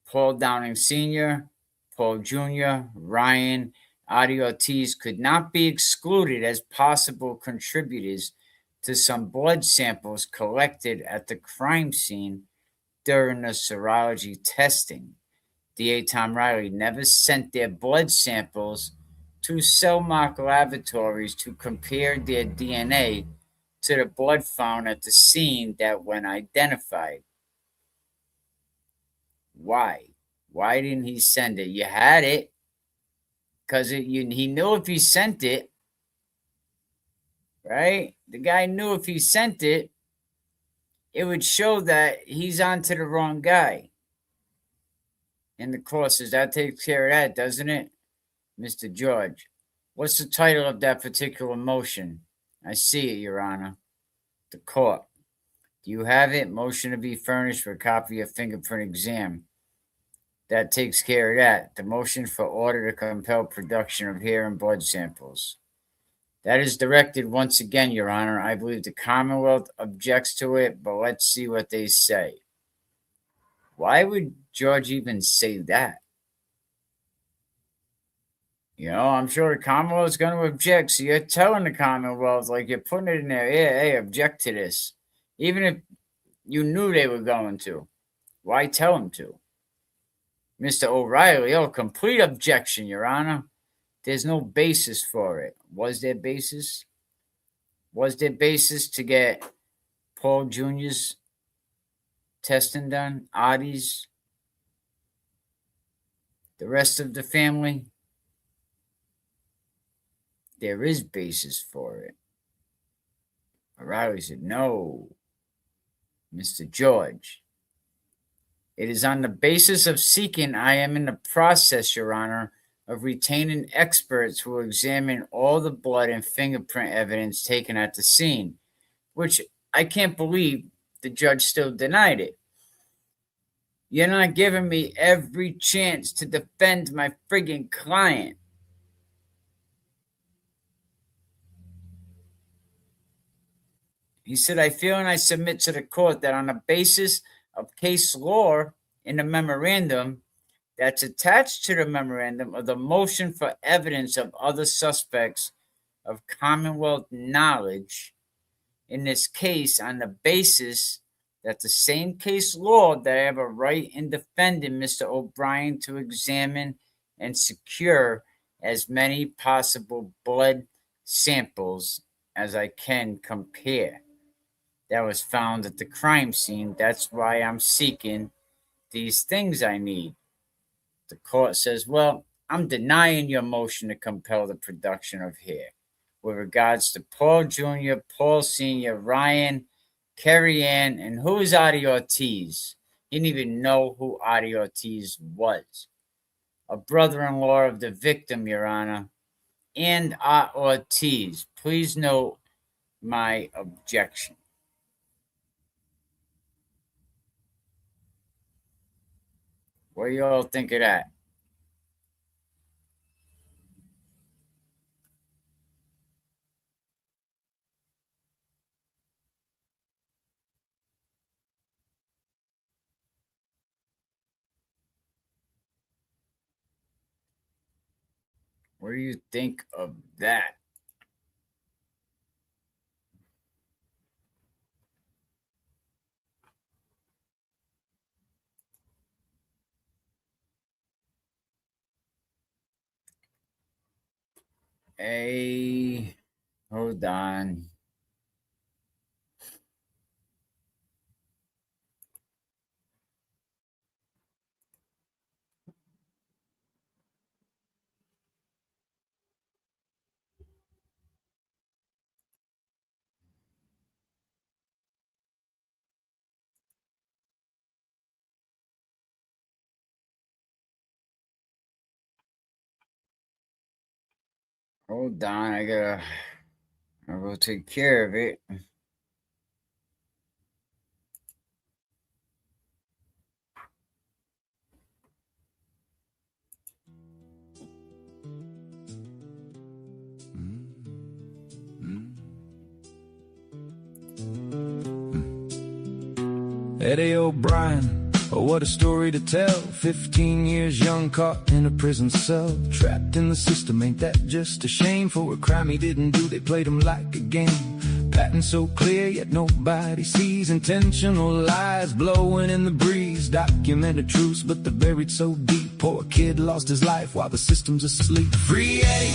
Paul Downing Sr., Paul Jr., Ryan, Adi Ortiz could not be excluded as possible contributors to some blood samples collected at the crime scene during the serology testing. DA Tom Riley never sent their blood samples to cell mark laboratories to compare their DNA to the blood found at the scene that when identified. Why? Why didn't he send it? You had it. Because he knew if he sent it, right? The guy knew if he sent it, it would show that he's onto the wrong guy. And the court says that takes care of that, doesn't it, Mr. George? What's the title of that particular motion? I see it, Your Honor. The court. Do you have it? Motion to be furnished for a copy of fingerprint exam. That takes care of that. The motion for order to compel production of hair and blood samples. That is directed once again, Your Honor. I believe the Commonwealth objects to it, but let's see what they say. Why would George even say that? You know, I'm sure the Commonwealth is going to object. So you're telling the Commonwealth, like you're putting it in there, hey, object to this. Even if you knew they were going to. Why tell them to? Mr. O'Reilly, complete objection, Your Honor. There's no basis for it. Was there basis? Was there basis to get Paul Jr.'s testing done? Audie's? The rest of the family? There is basis for it. O'Reilly said, no, Mr. George. It is on the basis of seeking I am in the process, Your Honor, of retaining experts who will examine all the blood and fingerprint evidence taken at the scene, which I can't believe the judge still denied it. You're not giving me every chance to defend my friggin' client. He said, I feel and I submit to the court that on the basis of case law in the memorandum that's attached to the memorandum of the motion for evidence of other suspects of Commonwealth knowledge, in this case on the basis that the same case law that I have a right in defending Mr. Obrien to examine and secure as many possible blood samples as I can compare that was found at the crime scene. That's why I'm seeking these things I need. The court says, well, I'm denying your motion to compel the production of hair with regards to Paul Jr., Paul Sr., Ryan, Kerry Ann, and who is Audie Ortiz? He didn't even know who Audie Ortiz was. A brother-in-law of the victim, Your Honor, and Ortiz. Please note my objection. What do you all think of that? What do you think of that? Hey, hold on. Hold on, I will take care of it. Eddie Obrien, oh what a story to tell. 15 years young, caught in a prison cell, trapped in the system. Ain't that just a shame? For a crime he didn't do, they played him like a game. pattern so clear, yet nobody sees. Intentional lies blowing in the breeze. Documented truths, but they're buried so deep. Poor kid lost his life while the system's asleep. Free Eddie,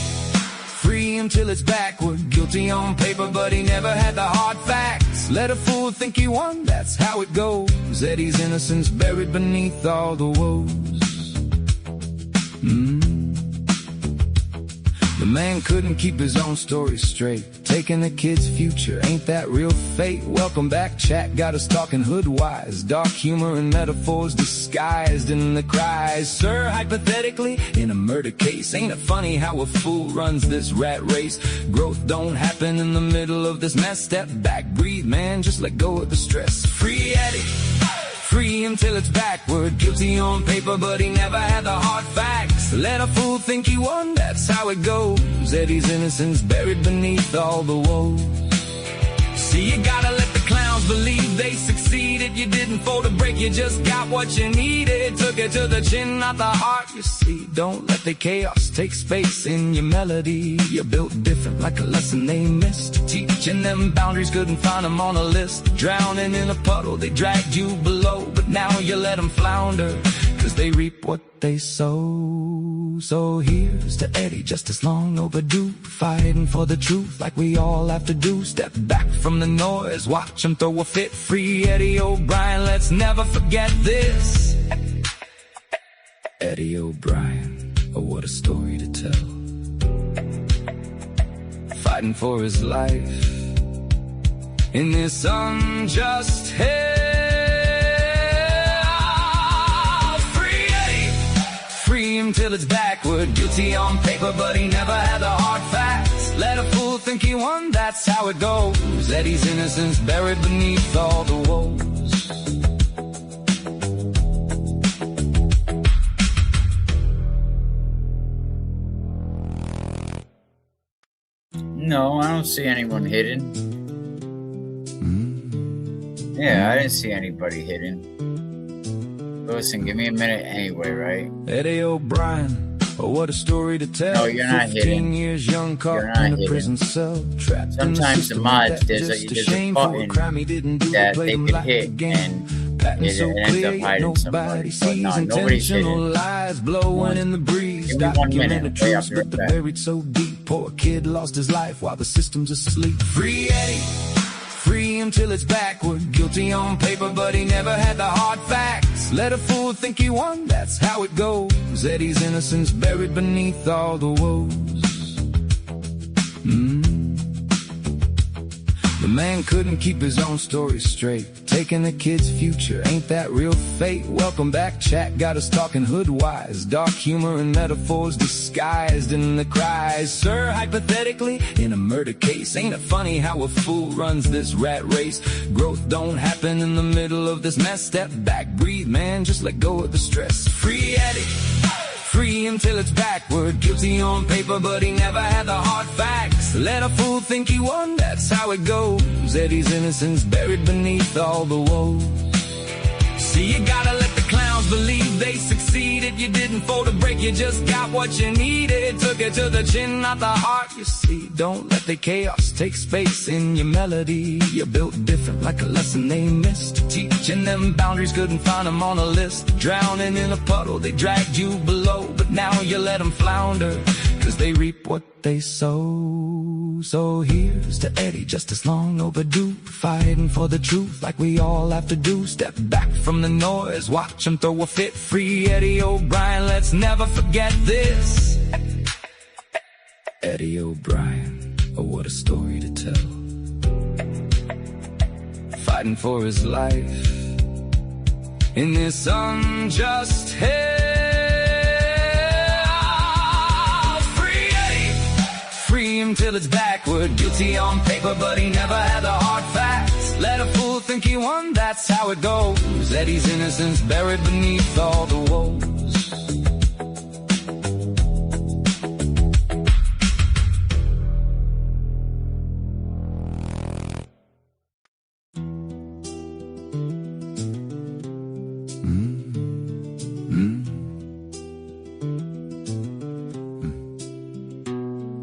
free him till it's backward. Guilty on paper, but he never had the hard facts. Let a fool think he won, that's how it goes. Eddie's innocence buried beneath all the woes. The man couldn't keep his own story straight. Taking the kid's future, ain't that real fate? Welcome back, chat got us talking hood-wise. Dark humor and metaphors disguised in the cries. Sir, hypothetically, in a murder case, ain't it funny how a fool runs this rat race? Growth don't happen in the middle of this mess. Step back, breathe, man, just let go of the stress. Free Eddie, free him till it's backward. Guilty on paper, but he never had the hard facts. Let a fool think he won, that's how it goes. Eddie's innocence buried beneath all the woes. See, you gotta let the clowns believe they succeeded. You didn't fold a break, you just got what you needed. Took it to the chin, not the heart, you see. Don't let the chaos take space in your melody. You're built different, like a lesson they missed. Teaching them boundaries, couldn't find them on a list. Drowning in a puddle, they dragged you below. But now you let them flounder, cause they reap what they sow. So here's to Eddie, just as long overdue. Fighting for the truth like we all have to do. Step back from the noise, watch him throw a fit. Free Eddie Obrien, let's never forget this. Eddie Obrien, oh what a story to tell. Fighting for his life in this unjust hell. Free him till it's backward. Guilty on paper, but he never had the hard facts. Let a fool think he won, that's how it goes. Eddie's innocence buried beneath all the woes. No, I don't see anyone hidden. Yeah, I didn't see anybody hidden. Listen, give me a minute anyway, right? Eddie Obrien, oh what a story to tell. No, you're not 15 hidden. years young, caught in a prison cell. Trapped Sometimes the mods, there's a button that they can hit and it ends up hiding somebody. But no, nobody's hidden. Lies blowing in the breeze. Give me 1 minute. Truths, I'll be right but they're back. buried so deep. Poor kid lost his life while the system's asleep. Free Eddie, free him till it's backward. Guilty on paper, but he never had the hard facts. Let a fool think he won, that's how it goes. Eddie's innocence buried beneath all the woes. The man couldn't keep his own story straight. Taking the kid's future, ain't that real fate? Welcome back, chat got us talking hood-wise. Dark humor and metaphors disguised in the cries. Sir, hypothetically, in a murder case, ain't it funny how a fool runs this rat race? Growth don't happen in the middle of this mess. Step back, breathe, man, just let go of the stress. Free Eddie, free him till it's backward. Guilty on paper, but he never had the hard facts. Let a fool think he won, that's how it goes. Eddie's innocence buried beneath all the woes. See, you gotta let the clowns believe they succeeded. You didn't fold a break, you just got what you needed. Took it to the chin, not the heart, you see. Don't let the chaos take space in your melody. You're built different, like a lesson they missed. Teaching them boundaries, couldn't find them on a list. Drowning in a puddle, they dragged you below. But now you let them flounder, cause they reap what they sow. So here's to Eddie, just as long overdue. Fighting for the truth like we all have to do. Step back from the noise, watch him throw a fit. Free Eddie Obrien, let's never forget this. Eddie Obrien, oh what a story to tell. Fighting for his life in this unjust hell. Free Eddie, free him till it's backward. Guilty on paper, but he never had the hard facts. Let a fool think he won, that's how it goes. Eddie's innocence buried beneath all the woes.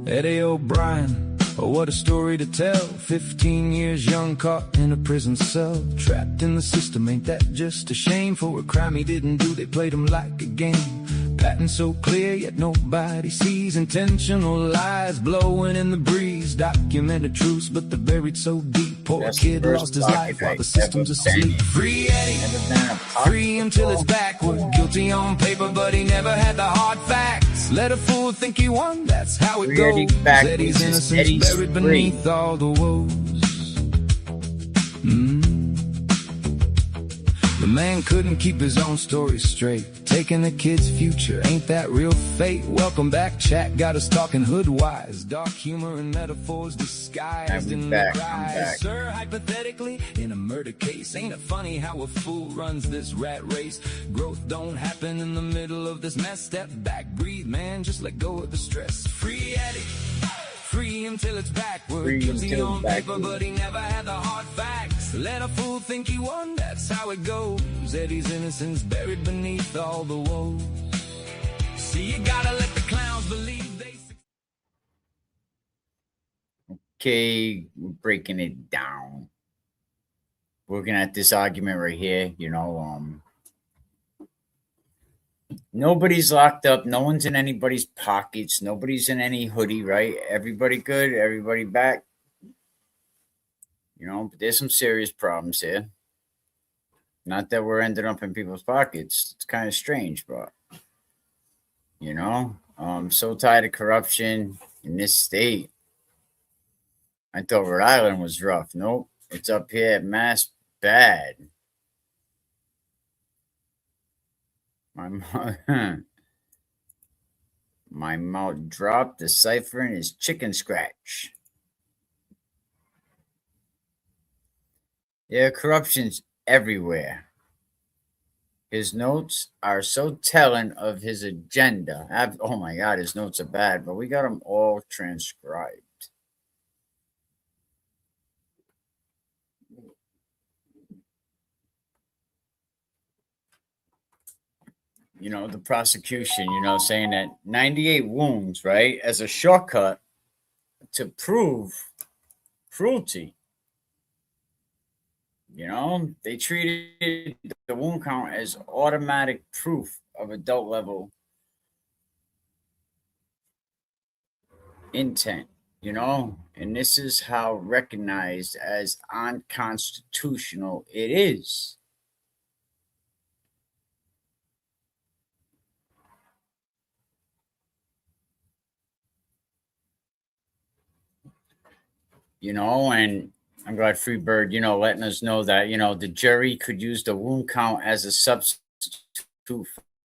Eddie Obrien, Oh, what a story to tell. 15 years young, caught in a prison cell. Trapped in the system, ain't that just a shame? For a crime he didn't do, they played him like a game. Pattern so clear, yet nobody sees. Intentional lies blowing in the breeze. Documented truths, but they're buried so deep. Poor kid lost his life while the system's asleep. Free Eddie, free him till it's backward. Guilty on paper, but he never had the hard facts. Let a fool think he won, that's how it goes. Eddie's innocence buried beneath all the woes. The man couldn't keep his own story straight. Taking the kid's future, ain't that real fate? Welcome back, chat, got us talking hood-wise. Dark humor and metaphors disguised in the cries. Sir, hypothetically, in a murder case, ain't it funny how a fool runs this rat race? Growth don't happen in the middle of this mess. Step back, breathe, man, just let go of the stress. Free Eddie, free him till it's backward. Guilty on paper, but he never had the hard facts. Let a fool think he won, that's how it goes. Eddie's innocence buried beneath all the woes. See, you gotta let the clowns believe they... Okay, we're breaking it down. Looking at this argument right here, nobody's locked up. No one's in anybody's pockets. Nobody's in any hoodie, right? Everybody good. Everybody back. But there's some serious problems here. Not that we're ending up in people's pockets. It's kind of strange, but, I'm so tired of corruption in this state. I thought Rhode Island was rough. Nope. It's up here at Mass bad. My mouth dropped, deciphering his chicken scratch. Yeah, corruption's everywhere. His notes are so telling of his agenda. Oh my God, his notes are bad, but we got them all transcribed. The prosecution, saying that 98 wounds, right, as a shortcut to prove cruelty. They treated the wound count as automatic proof of adult level intent, and this is how recognized as unconstitutional it is. And I'm glad Freebird, letting us know that, the jury could use the wound count as a substitute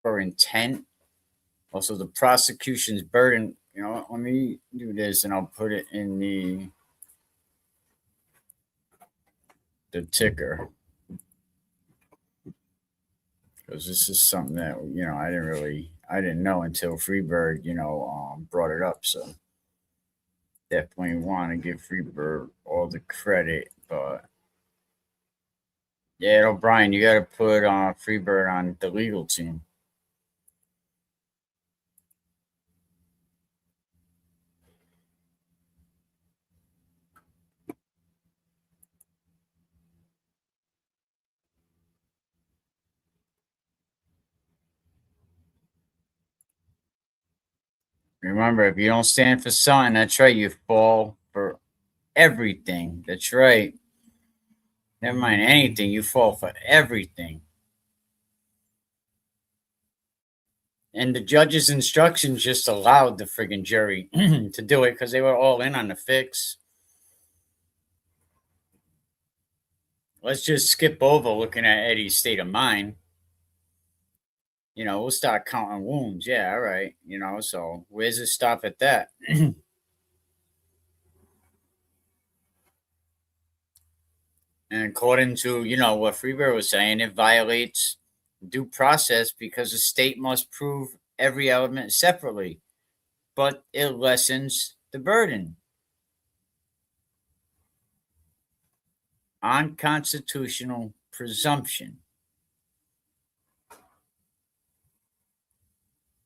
for intent. Also, the prosecution's burden, let me do this and I'll put it in the ticker. Because this is something that, I didn't know until Freebird, brought it up. So definitely want to give Freebird all the credit, but yeah, Obrien, you got to put Freebird on the legal team. Remember, if you don't stand for something, that's right, you fall for everything. That's right. Never mind anything, you fall for everything. And the judge's instructions just allowed the friggin' jury to do it because they were all in on the fix. Let's just skip over looking at Eddie's state of mind. We'll start counting wounds. Yeah, all right. So where's it stop at that? And according to, what Freebird was saying, it violates due process because the state must prove every element separately, but it lessens the burden. Unconstitutional presumption.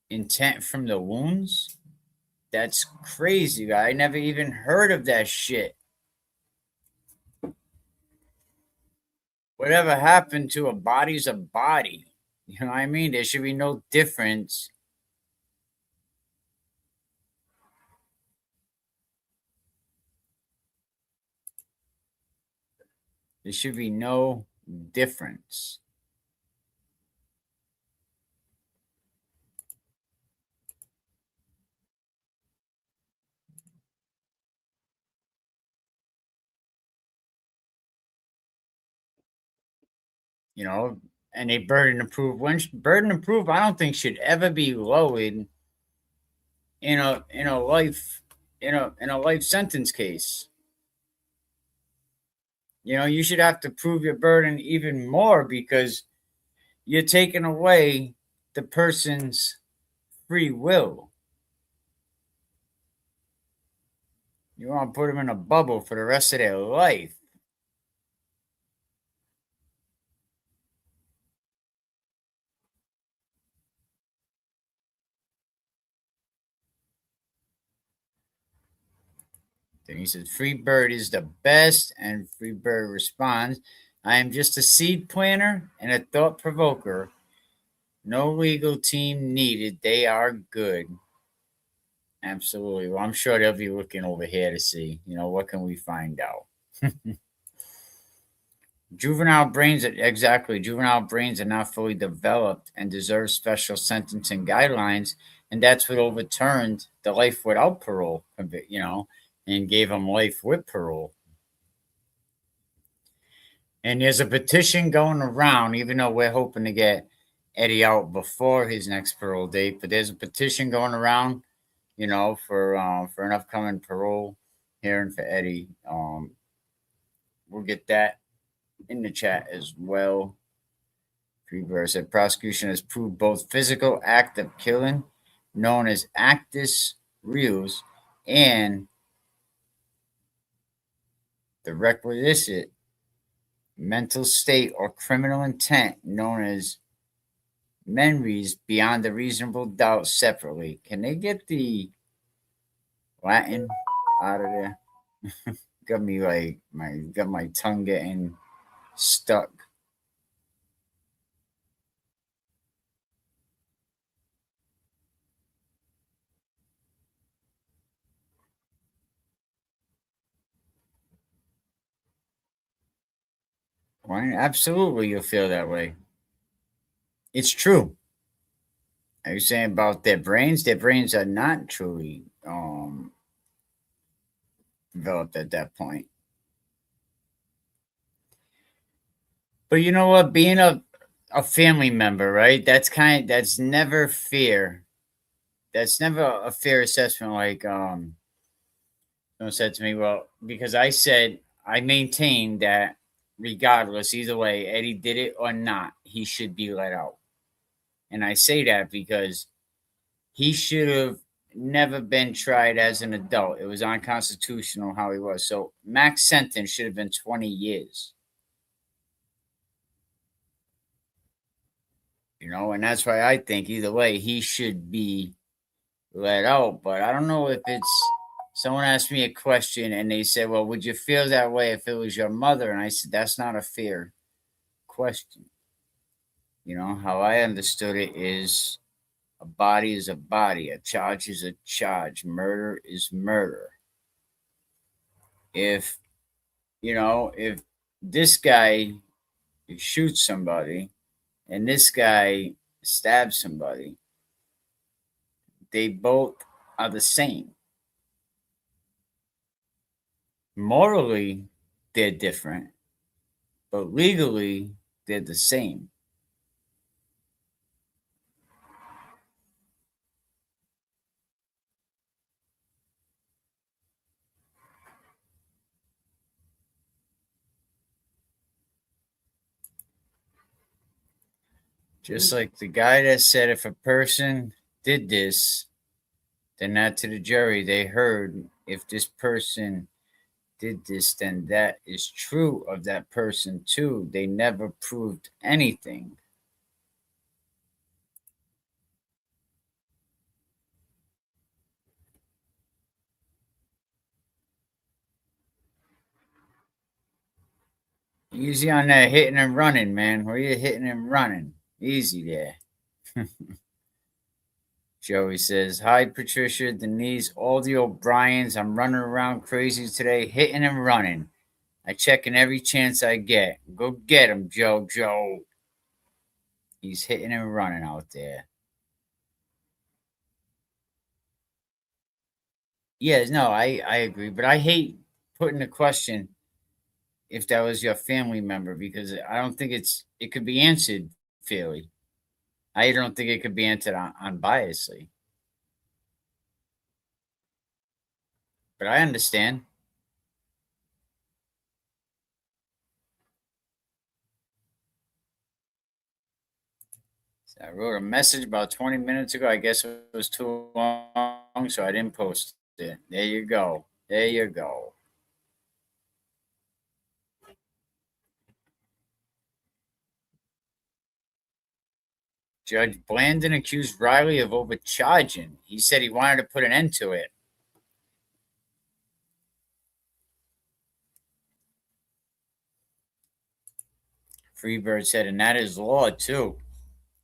Intent from the wounds? That's crazy. I never even heard of that shit. Whatever happened to a body's a body? You know what I mean? There should be no difference. There should be no difference. You know, and a burden of proof. When burden of proof, I don't think should ever be lowered in a life in a life sentence case. You should have to prove your burden even more because you're taking away the person's free will. You want to put them in a bubble for the rest of their life. Then he said, Free Bird is the best. And Free Bird responds, I am just a seed planter and a thought provoker. No legal team needed. They are good. Absolutely. Well, I'm sure they'll be looking over here to see, what can we find out? Juvenile brains are not fully developed and deserve special sentencing guidelines. And that's what overturned the life without parole, and gave them life with parole. And there's a petition going around, even though we're hoping to get Eddie out before his next parole date, but there's a petition going around, for an upcoming parole hearing for Eddie. We'll get that in the chat as well. Freeburg said prosecution has proved both physical act of killing, known as actus reus, and the requisite mental state or criminal intent, known as mens beyond a reasonable doubt, separately. Can they get the Latin out of there? Got me like my tongue getting stuck. Right? Absolutely, you'll feel that way. It's true. Are you saying about their brains? Their brains are not truly developed at that point. But you know what? Being a family member, right? That's never fair. That's never a fair assessment. Like someone said to me, well, because I maintain that regardless, either way, Eddie did it or not, he should be let out. And I say that because he should have never been tried as an adult. It was unconstitutional how he was. So max sentence should have been 20 years. And that's why I think either way he should be let out. But I don't know if it's someone asked me a question and they said, well, would you feel that way if it was your mother? And I said, that's not a fair question. How I understood it is a body is a body, a charge is a charge, murder is murder. If this guy shoots somebody and this guy stabs somebody, they both are the same. Morally, they're different, but legally, they're the same. Just like the guy that said if a person did this, then not to the jury, they heard if this person did this, then that is true of that person too. They never proved anything. Easy on that hitting and running, man. Where you hitting and running? Easy there. Joey says, "Hi, Patricia, Denise, all the O'Briens. I'm running around crazy today, hitting and running. I check in every chance I get. Go get him, Joe. He's hitting and running out there." Yeah, no, I agree. But I hate putting the question if that was your family member because I don't think it could be answered fairly. I don't think it could be answered unbiasedly. But I understand. So I wrote a message about 20 minutes ago. I guess it was too long, so I didn't post it. There you go. There you go. Judge Blandon accused Riley of overcharging. He said he wanted to put an end to it. Freebird said, and that is law too.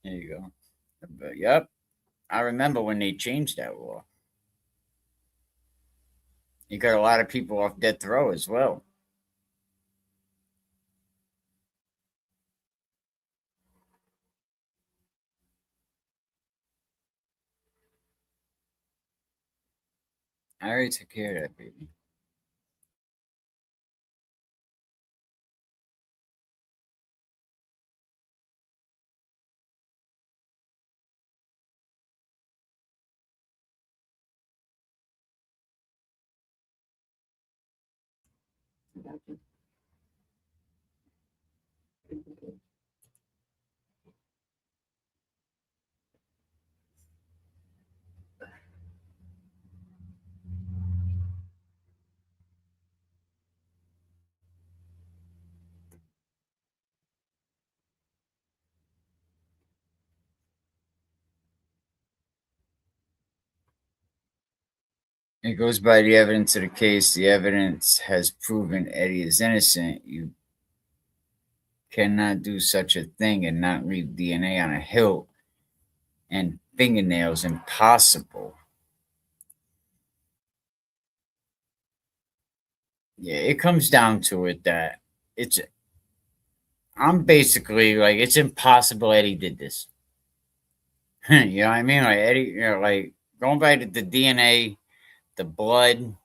There you go. But, yep. I remember when they changed that law. You got a lot of people off death row as well. I already took care of that, baby. It goes by the evidence of the case. The evidence has proven Eddie is innocent. You cannot do such a thing and not leave DNA on a hilt and fingernails. Impossible. Yeah, it comes down to it that it's. I'm basically like it's impossible Eddie did this. You know what I mean? Like Eddie, like going back to the DNA, the blood.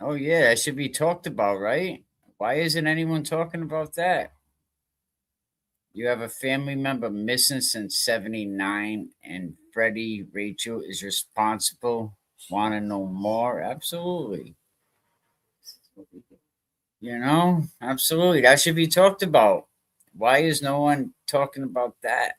Oh yeah, that should be talked about, right? Why isn't anyone talking about that? You have a family member missing since '79, and Freddie Rachel is responsible. Want to know more? Absolutely. Absolutely. That should be talked about. Why is no one talking about that?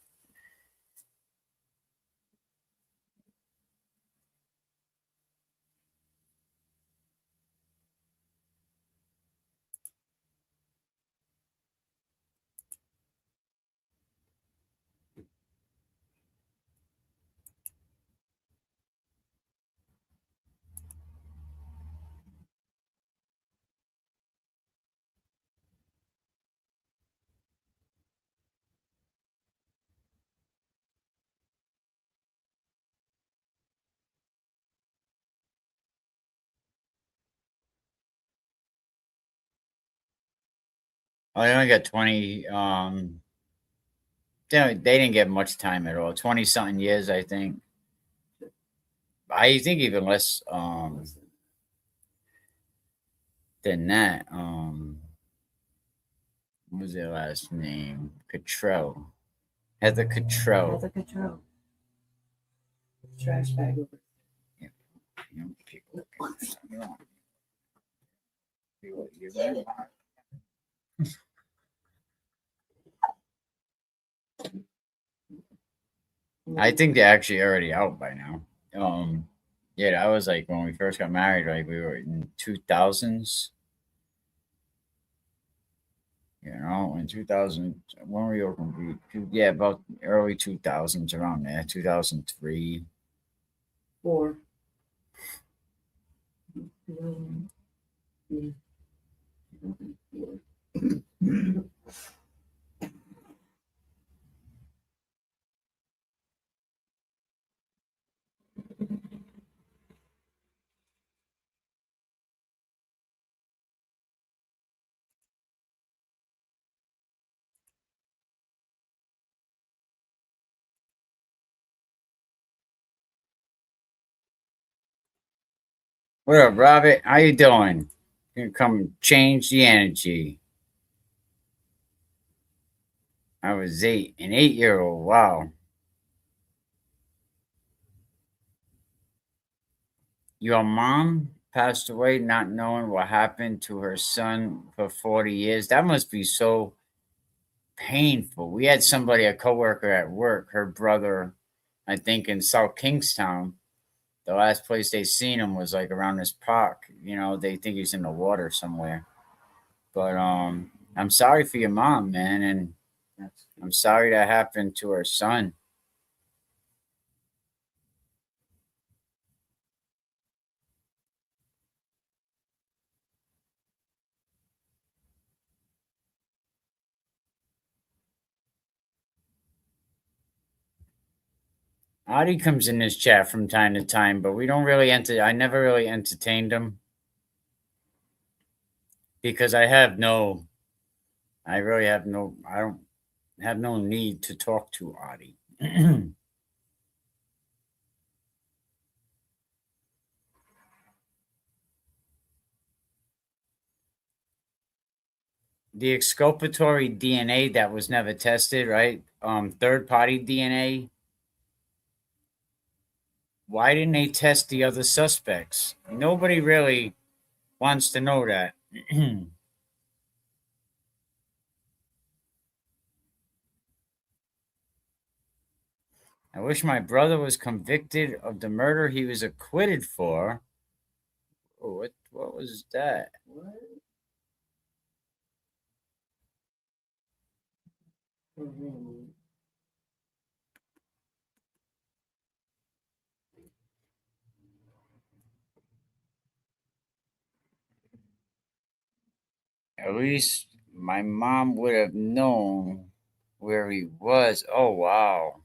Oh, they only got 20. They didn't get much time at all. 20 something years, I think. I think even less than that. What was their last name? Cottrell. Heather Cottrell. Heather Cottrell. Trash bag. Yeah, people you I think they're actually already out by now. Um, yeah, that was like when we first got married. Like we were in 2000s. In 2000, when were you open? Yeah, about early 2000s, around there, 2003. Four. Um, yeah. What up, Robert? How you doing? Gonna come change the energy. I was an 8-year old. Wow. Your mom passed away not knowing what happened to her son for 40 years. That must be so painful. We had somebody, a coworker at work, her brother, I think in South Kingstown. The last place they seen him was like around this park. They think he's in the water somewhere. But I'm sorry for your mom, man, and I'm sorry that happened to her son. Adi comes in this chat from time to time, but we don't really enter. I never really entertained him because I really have no, I don't have no need to talk to Adi. The exculpatory DNA that was never tested, right? Third party DNA. Why didn't they test the other suspects? Nobody really wants to know that. I wish my brother was convicted of the murder he was acquitted for. Oh, what was that? Mhm. At least my mom would have known where he was. Oh wow.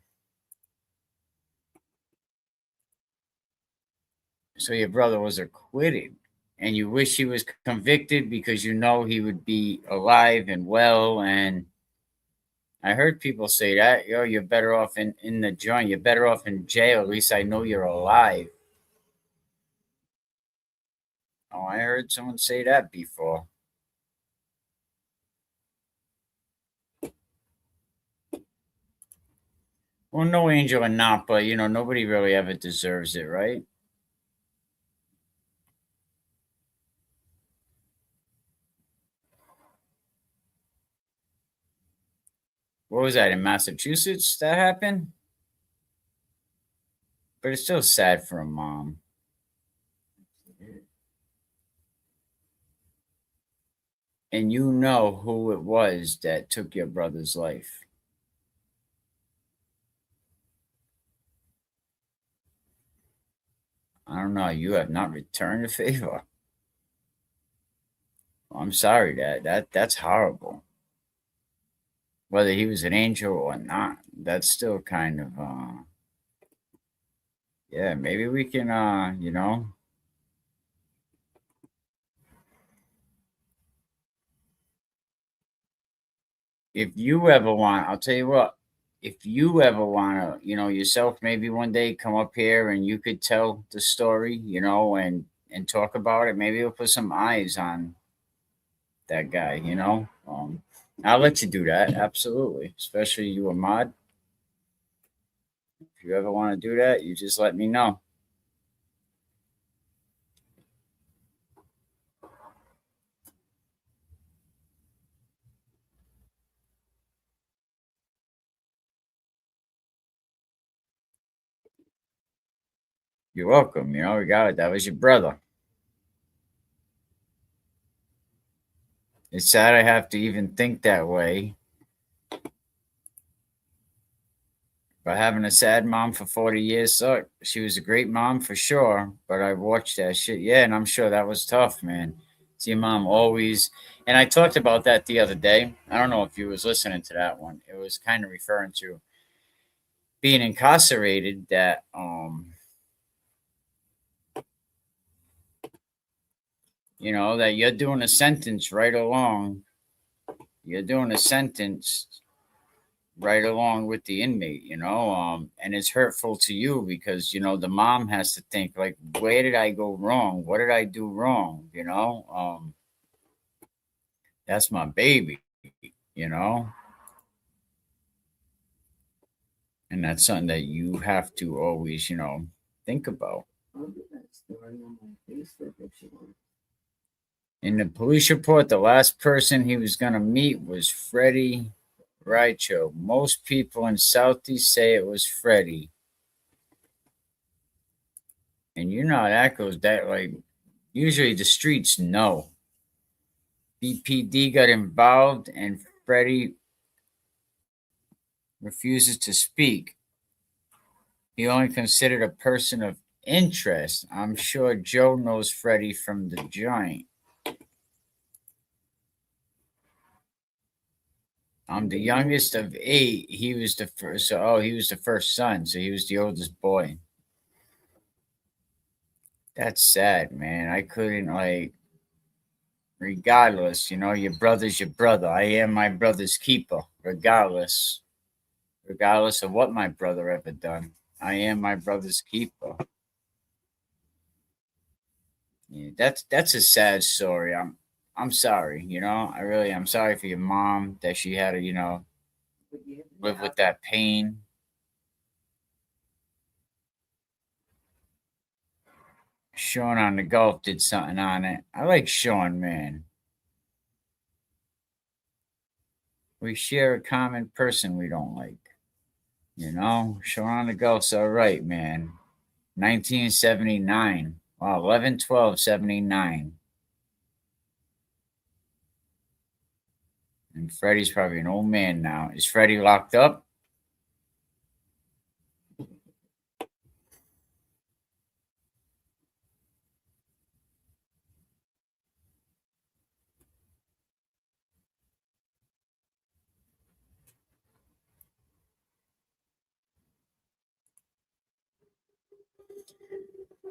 So your brother was acquitted. And you wish he was convicted because you know he would be alive and well. And I heard people say that, you're better off in the joint. You're better off in jail. At least I know you're alive. Oh, I heard someone say that before. Well, no angel or not, but nobody really ever deserves it, right? What was that in Massachusetts that happened? But it's still sad for a mom. And you know who it was that took your brother's life. I don't know. You have not returned the favor. Well, I'm sorry, that's horrible. Whether he was an angel or not, that's still kind of yeah. Maybe we can if you ever want, I'll tell you what. If you ever want to, yourself, maybe one day come up here and you could tell the story, and talk about it. Maybe we'll put some eyes on that guy. I'll let you do that. Absolutely, especially you, Ahmad. If you ever want to do that, you just let me know. You're welcome. We got it. That was your brother. It's sad I have to even think that way. But having a sad mom for 40 years sucked. She was a great mom for sure, but I watched that shit. Yeah, and I'm sure that was tough, man. See your mom always, and I talked about that the other day. I don't know if you was listening to that one. It was kind of referring to being incarcerated, that that you're doing a sentence right along. You're doing a sentence right along with the inmate, and it's hurtful to you because the mom has to think, like, where did I go wrong? What did I do wrong? That's my baby, you know, and that's something that you have to always, think about. I'll do that story on my Facebook if she wants. In the police report, the last person he was going to meet was Freddie Raicho. Most people in Southeast say it was Freddie. And how that goes. That, like, usually the streets know. BPD got involved and Freddie refuses to speak. He only considered a person of interest. I'm sure Joe knows Freddie from the joint. I'm the youngest of 8. He was the first. So, he was the first son. So he was the oldest boy. That's sad, man. I couldn't, like, regardless, your brother's your brother. I am my brother's keeper, regardless of what my brother ever done. I am my brother's keeper. Yeah, that's a sad story. I'm sorry, I really am sorry for your mom that she had to, But yeah, live with that pain. Sean on the golf did something on it. I like Sean, man. We share a common person we don't like. Sean on the golf's all right, man. 1979. Wow, 11/12/79. And Freddie's probably an old man now. Is Freddie locked up?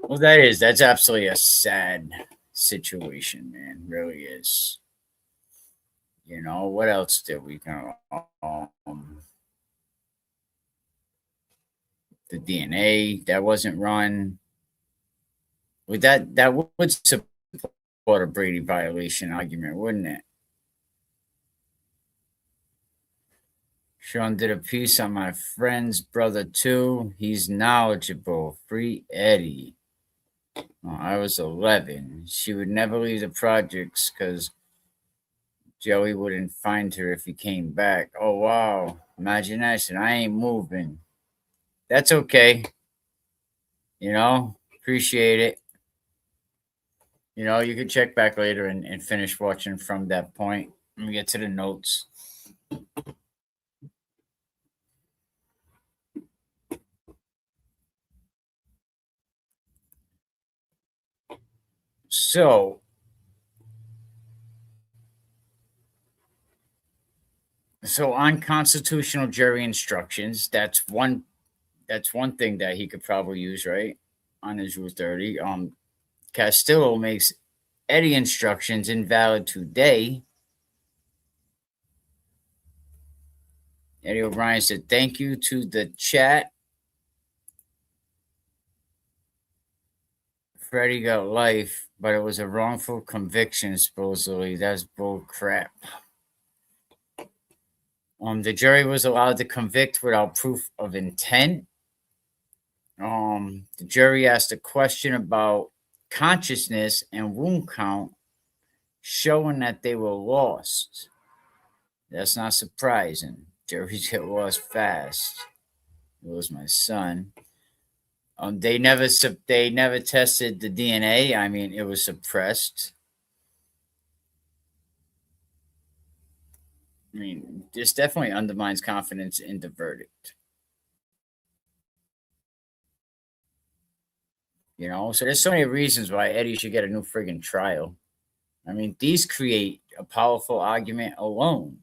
Well, that's absolutely a sad situation, man. Really is. What else did we go? The DNA that wasn't run. With that would support a Brady violation argument, wouldn't it? Sean did a piece on my friend's brother too. He's knowledgeable. Free Eddie. Well, I was 11. She would never leave the projects because Joey wouldn't find her if he came back. Oh, wow. Imagination. I ain't moving. That's okay. Appreciate it. You could check back later and finish watching from that point. Let me get to the notes. So, unconstitutional jury instructions, that's one thing that he could probably use, right? On his Rule 30. Castillo makes Eddie instructions invalid today. Eddie O'Brien said thank you to the chat. Freddie got life, but it was a wrongful conviction, supposedly. That's bull crap. The jury was allowed to convict without proof of intent. The jury asked a question about consciousness and wound count, showing that they were lost. That's not surprising. Juries get lost fast. It was my son. They never tested the DNA. I mean, it was suppressed. I mean, this definitely undermines confidence in the verdict. So there's so many reasons why Eddie should get a new friggin' trial. I mean, these create a powerful argument alone.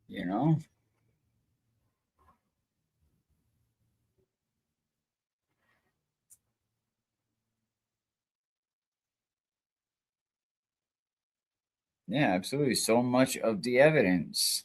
You know? Yeah, absolutely. So much of the evidence.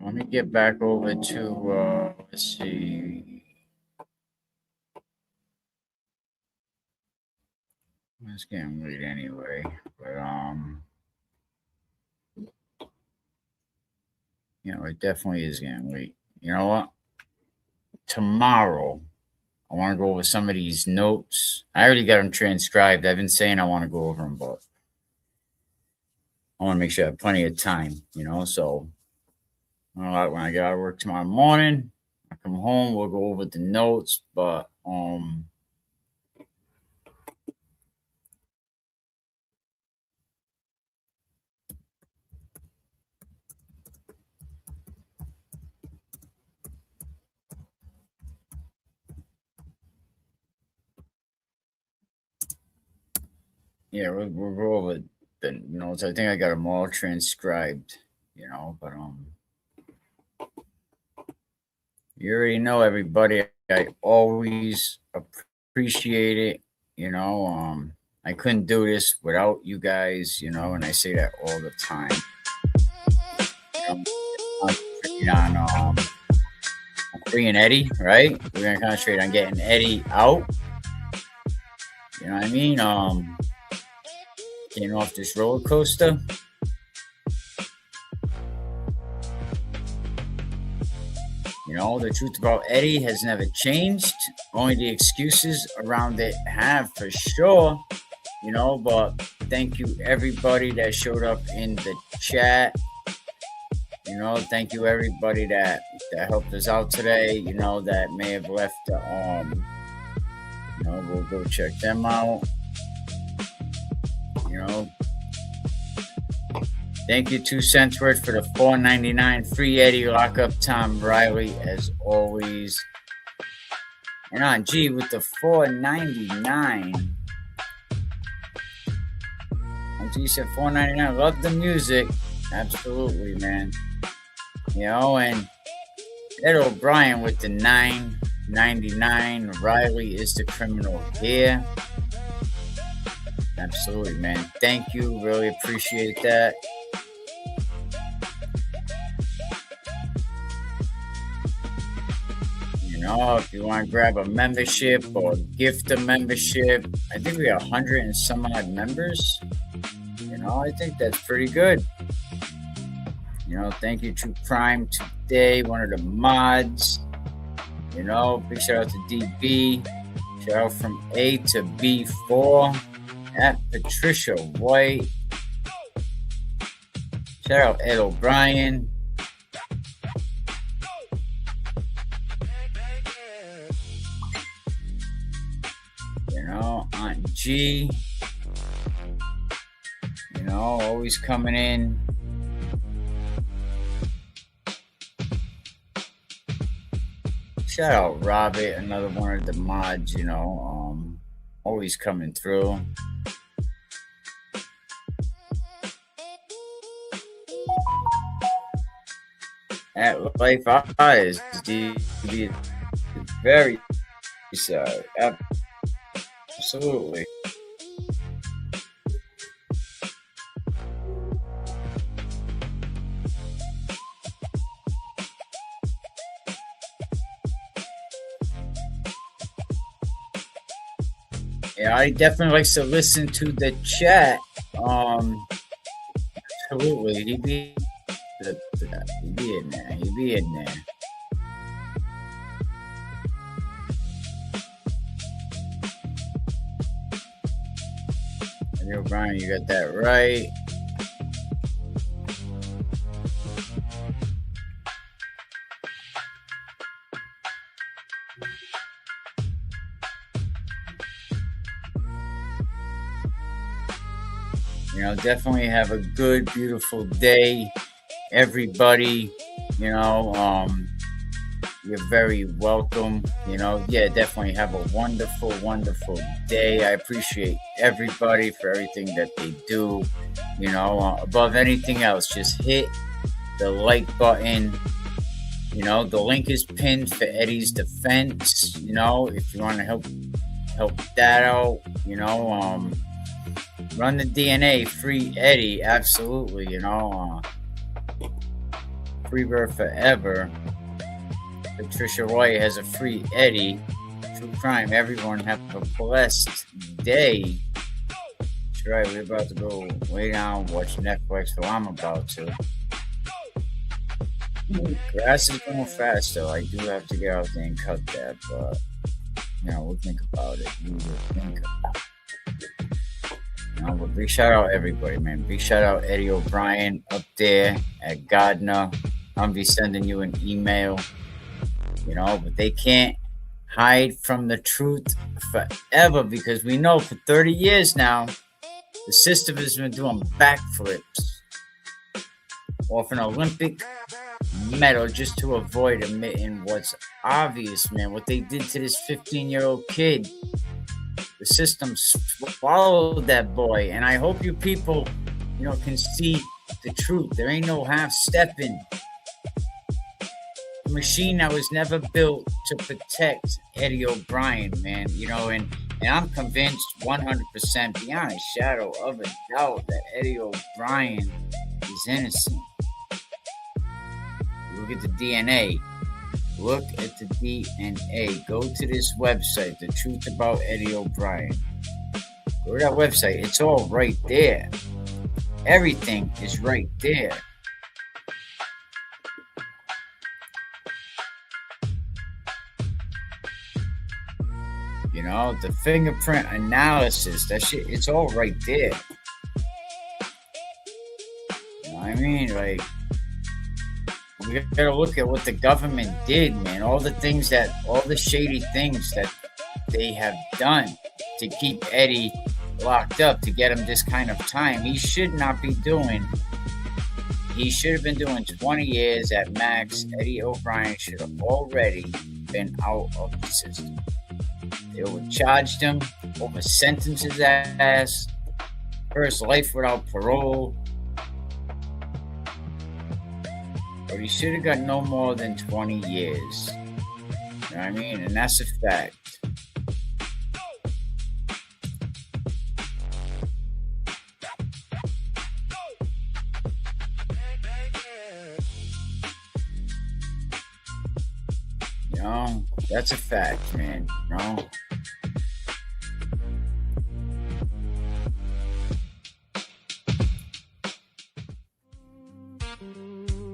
Let me get back over to let's see. It's getting late anyway. But it definitely is getting late. You know what? Tomorrow I want to go over some of these notes. I already got them transcribed. I've been saying I want to go over them, but I want to make sure I have plenty of time. So when I get out of work tomorrow morning, I come home, we'll go over the notes. But yeah, we'll go over the notes. I think I got them all transcribed. But you already know, everybody. I always appreciate it. I couldn't do this without you guys. And I say that all the time. Concentrate on freeing Eddie, right? We're gonna concentrate on getting Eddie out. You know what I mean? Getting off this roller coaster. The truth about Eddie has never changed. Only the excuses around it have, for sure. But thank you, everybody that showed up in the chat. Thank you, everybody that helped us out today. That may have left. We'll go check them out. Thank you, 2 cents worth for the $4.99 free Eddie lockup. Tom Riley, as always. And on G with the $4.99. You said $4.99. Love the music. Absolutely, man. And Ed Obrien with the $9.99. Riley is the criminal here. Absolutely, man. Thank you. Really appreciate that. If you want to grab a membership or gift a membership, I think we have 100 and some odd members. I think that's pretty good. Thank you, True Crime Today, one of the mods. Big shout out to DB. Shout out from A to B4 at Patricia White. Shout out Ed O'Brien. Aunt G. Always coming in. Shout out Robert, another one of the mods, always coming through. At Life Eyes, very sad. Absolutely. Yeah, I definitely like to listen to the chat. Absolutely. He'd be in there. He'd be in there. Hey, Obrien, you got that right. Definitely have a good, beautiful day, everybody. You're very welcome. Definitely have a wonderful, wonderful day. I appreciate everybody for everything that they do. Above anything else, just hit the like button. The link is pinned for Eddie's defense. If you want to help that out, run the DNA, free Eddie, absolutely, free bird forever. Patricia White has a free Eddie. True Crime, everyone have a blessed day. That's right, we're about to go lay down, watch Netflix, so I'm about to. Grass is going fast, though. I do have to get out there and cut that, but, we'll think about it. We will think about it. But big shout out everybody, man. Big shout out Eddie O'Brien up there at Gardner. I'll be sending you an email. But they can't hide from the truth forever, because we know for 30 years now, the system has been doing backflips off an Olympic medal just to avoid admitting what's obvious, man. What they did to this 15-year-old kid. The system swallowed that boy, and I hope you people, can see the truth. There ain't no half-stepping. A machine that was never built to protect Eddie O'Brien, man. And I'm convinced 100% beyond a shadow of a doubt that Eddie O'Brien is innocent. Look at the DNA. Look at the DNA. Go to this website, The Truth About Eddie O'Brien. Go to that website. It's all right there. Everything is right there. The fingerprint analysis, that shit, it's all right there. You know what I mean? Like, we gotta look at what the government did, man. All the shady things that they have done to keep Eddie locked up, to get him this kind of time. He should not be doing. He should have been doing 20 years at max. Eddie O'Brien should have already been out of the system. They overcharged him, over-sentenced his ass, first life without parole. But he should have got no more than 20 years. You know what I mean? And that's a fact. No, that's a fact, man. No.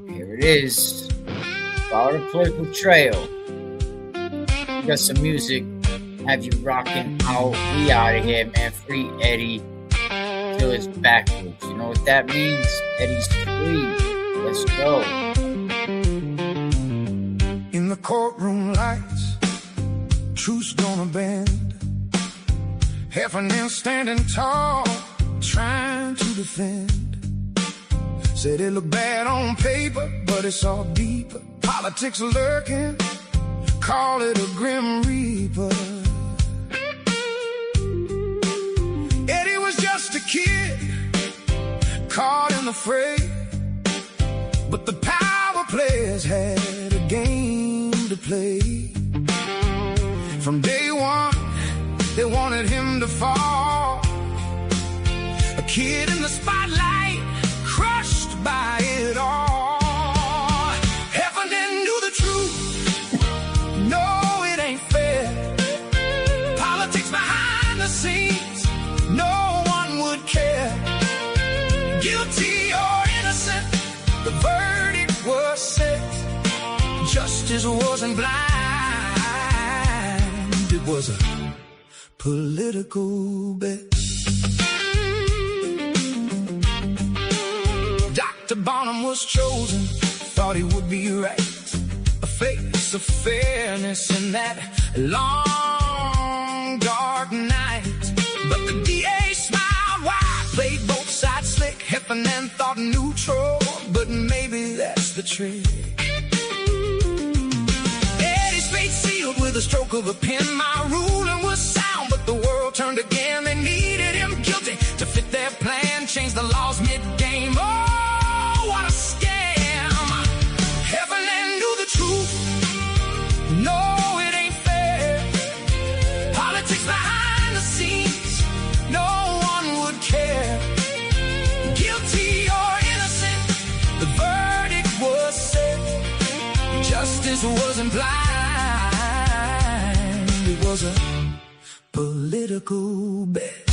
Here it is. Follow the political trail. We got some music. Have you rocking out. We out of here, man. Free Eddie till it's backwards. You know what that means? Eddie's free. Let's go. In the courtroom lights, truth's gonna bend. Heffernan standing tall, trying to defend. Said it looked bad on paper, but it's all deeper. Politics lurking, call it a grim reaper. Eddie was just a kid, caught in the fray. But the power players had a game to play. From day one, they wanted him to fall. A kid in the spotlight, crushed by it all. Heffernan knew the truth. No, it ain't fair. Politics behind the scenes, no one would care. Guilty or innocent, the verdict was set. Justice wasn't blind, it was a political bet. Dr. Bonham was chosen, thought he would be right. A face of fairness in that long, dark night. But the DA smiled wide, played both sides slick. Heffernan thought neutral, but maybe that's the trick. Eddie's fate sealed with a stroke of a pen. My ruling was sound, but the world turned again. They needed him guilty to fit their plan, change the laws mid-game. Oh, what a scam! Heffernan knew the truth. No, it ain't fair. Politics behind the scenes, no one would care. Guilty or innocent, the verdict was set. Justice wasn't blind, it was a political bet.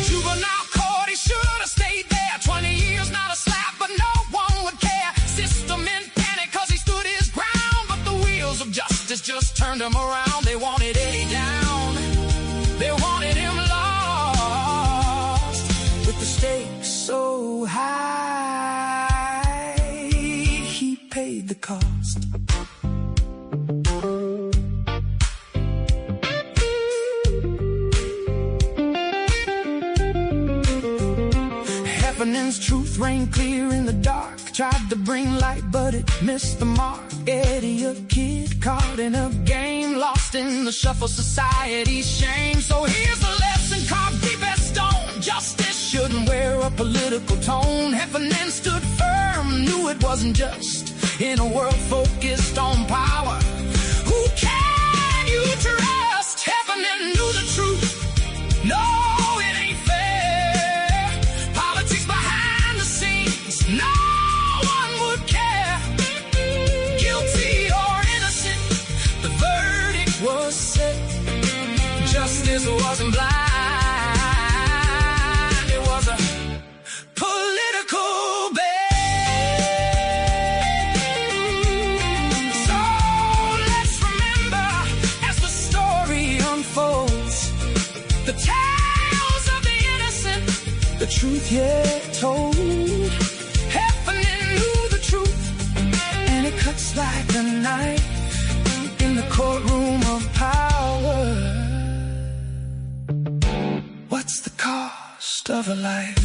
Juvenile court, he should have stayed there. 20 years, not a slap, but no one would care. System in panic cause he stood his ground, but the wheels of justice just turned him around. They wanted Eddie down, they wanted him lost. With the stakes so high, he paid the cost. Heffernan's truth reigned clear in the dark. Tried to bring light, but it missed the mark. Eddie, a kid caught in a game, lost in the shuffle, society's shame. So here's a lesson carved deep as stone. Justice shouldn't wear a political tone. Heffernan stood firm, knew it wasn't just. In a world focused on power, who can you trust? Heffernan knew the truth. No, it ain't fair. Politics behind the scenes, no one would care. Guilty or innocent, the verdict was set. Justice wasn't blind, it was a political bet. So let's remember as the story unfolds, the tales of the innocent, the truth yet told. Heffernan knew the truth, and it cuts like a knife in the courtroom of power. What's the cost of a life?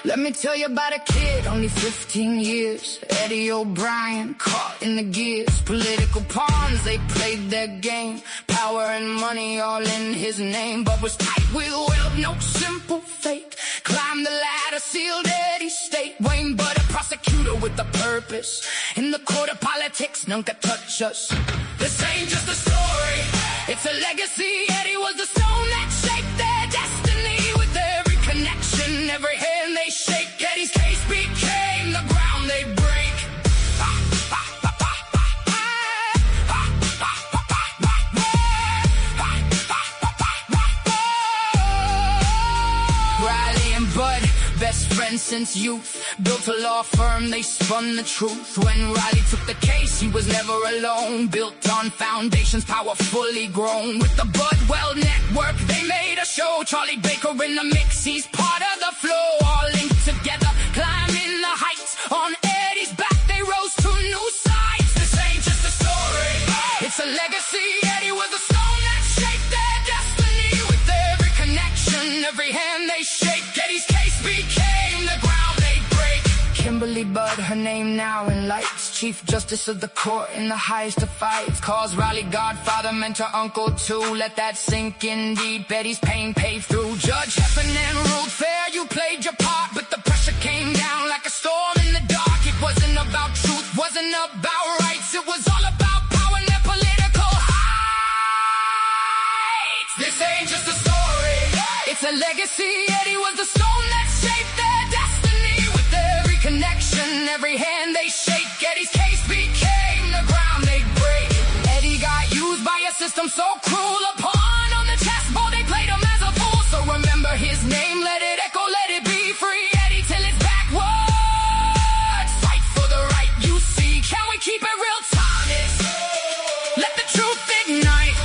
Let me tell you about a kid, only 15 years. Eddie Obrien, caught in the gears. Political pawns, they played their game. Power and money all in his name. But was tight with will, no simple fake. Climbed the ladder, sealed Eddie's state. Wayne but a prosecutor with a purpose. In the court of politics, none could touch us. This ain't just a story, it's a legacy. Eddie was the stone that shaped their destiny. With every connection, every hand they shake, Eddie's case became the ground they break. Riley and Bud, best friends since youth, built a law firm, they spun the truth. When Riley took the case, he was never alone. Built on foundations, powerfully grown. With the Budwell network, they made a show. Charlie Baker in the mix, he's part of the flow. All linked together, climbing the heights. On Eddie's back, they rose to new sights. This ain't just a story, it's a legacy. Eddie was the stone that shaped their destiny. With every connection, every hand they shake, Eddie's case became the ground they break. Kimberly Budd, her name now in lights. Chief Justice of the court in the highest of fights. Calls Riley godfather, mentor, uncle too. Let that sink in deep, Betty's pain paid through. Judge Heffernan ruled fair, you played your part. But the pressure came down like a storm in the dark. It wasn't about truth, wasn't about rights. It was all about power and their political heights. This ain't just a story, it's a legacy. Eddie was the stone that shaped their destiny. With every connection, every hand they shake, Eddie's case became the ground they break. Eddie got used by a system so cruel. A pawn on the chessboard, they played him as a fool. So remember his name, let it echo, let it be free. Eddie till it's backwards. Fight for the right you see. Can we keep it real, Thomas? Let the truth ignite.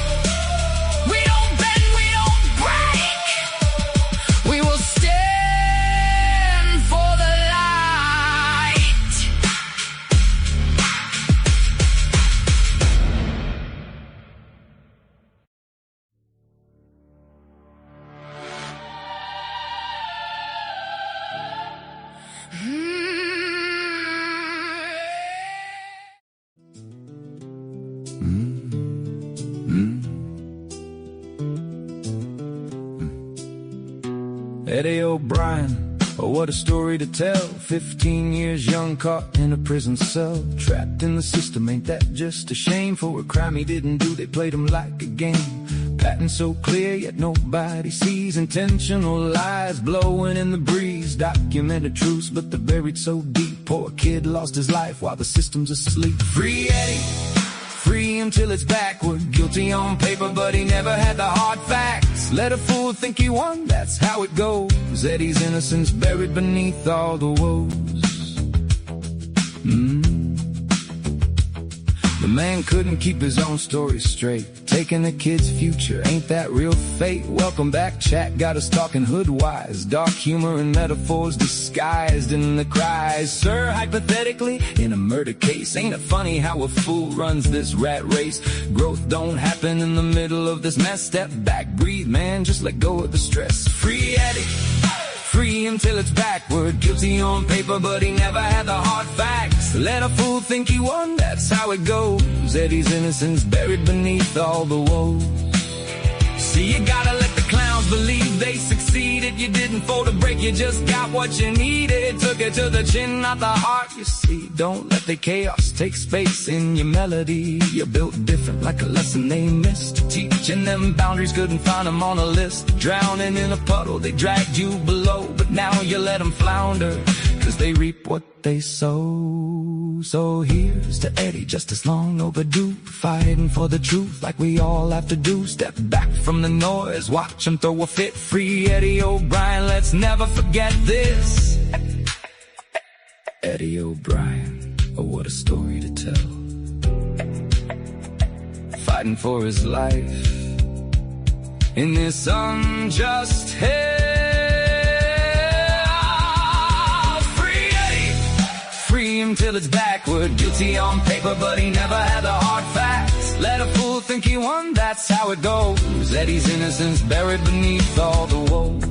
We don't bend, we don't break. We will stand for the light. Eddie Obrien, oh what a story to tell. 15 years young, caught in a prison cell. Trapped in the system, ain't that just a shame? For a crime he didn't do, they played him like a game. Pattern so clear, yet nobody sees. Intentional lies blowing in the breeze. Documented truths, but they're buried so deep. Poor kid lost his life while the system's asleep. Free Eddie, free him till it's backward. Guilty on paper, but he never had the hard facts. Let a fool think he won, that's how it goes. Eddie's innocence buried beneath all the woes. The man couldn't keep his own story straight. Taking the kid's future, ain't that real fate? Welcome back, chat got us talking hood-wise. Dark humor and metaphors disguised in the cries. Sir, hypothetically, in a murder case, ain't it funny how a fool runs this rat race? Growth don't happen in the middle of this mess. Step back, breathe, man, just let go of the stress. Free Eddie, free him till it's backward. Guilty on paper, but he never had the hard facts. Let a fool think he won, that's how it goes. Eddie's innocence buried beneath all the woes. See, you gotta let the clowns believe they succeeded. You didn't fold a break, you just got what you needed. Took it to the chin, not the heart, you see. Don't let the chaos take space in your melody. You're built different, like a lesson they missed. Teaching them boundaries, couldn't find them on a list. Drowning in a puddle, they dragged you below. But now you let them flounder, cause they reap what they sow. So here's to Eddie, just as long overdue. Fighting for the truth like we all have to do. Step back from the noise, watch him throw a fit. Free Eddie Obrien, let's never forget this. Eddie Obrien, oh what a story to tell. Fighting for his life in this unjust hell. Free him till it's backward. Guilty on paper, but he never had the hard facts. Let a fool think he won, that's how it goes. Eddie's innocence buried beneath all the woes.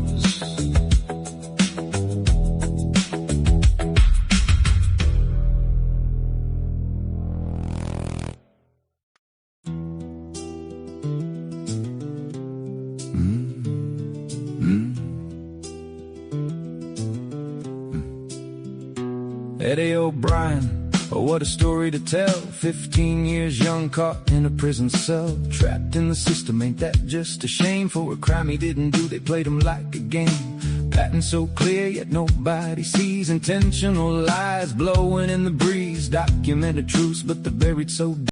Eddie Obrien, oh what a story to tell. 15 years young, caught in a prison cell. Trapped in the system, ain't that just a shame? For a crime he didn't do, they played him like a game. Pattern so clear, yet nobody sees. Intentional lies blowing in the breeze. Documented truths, but they're buried so deep.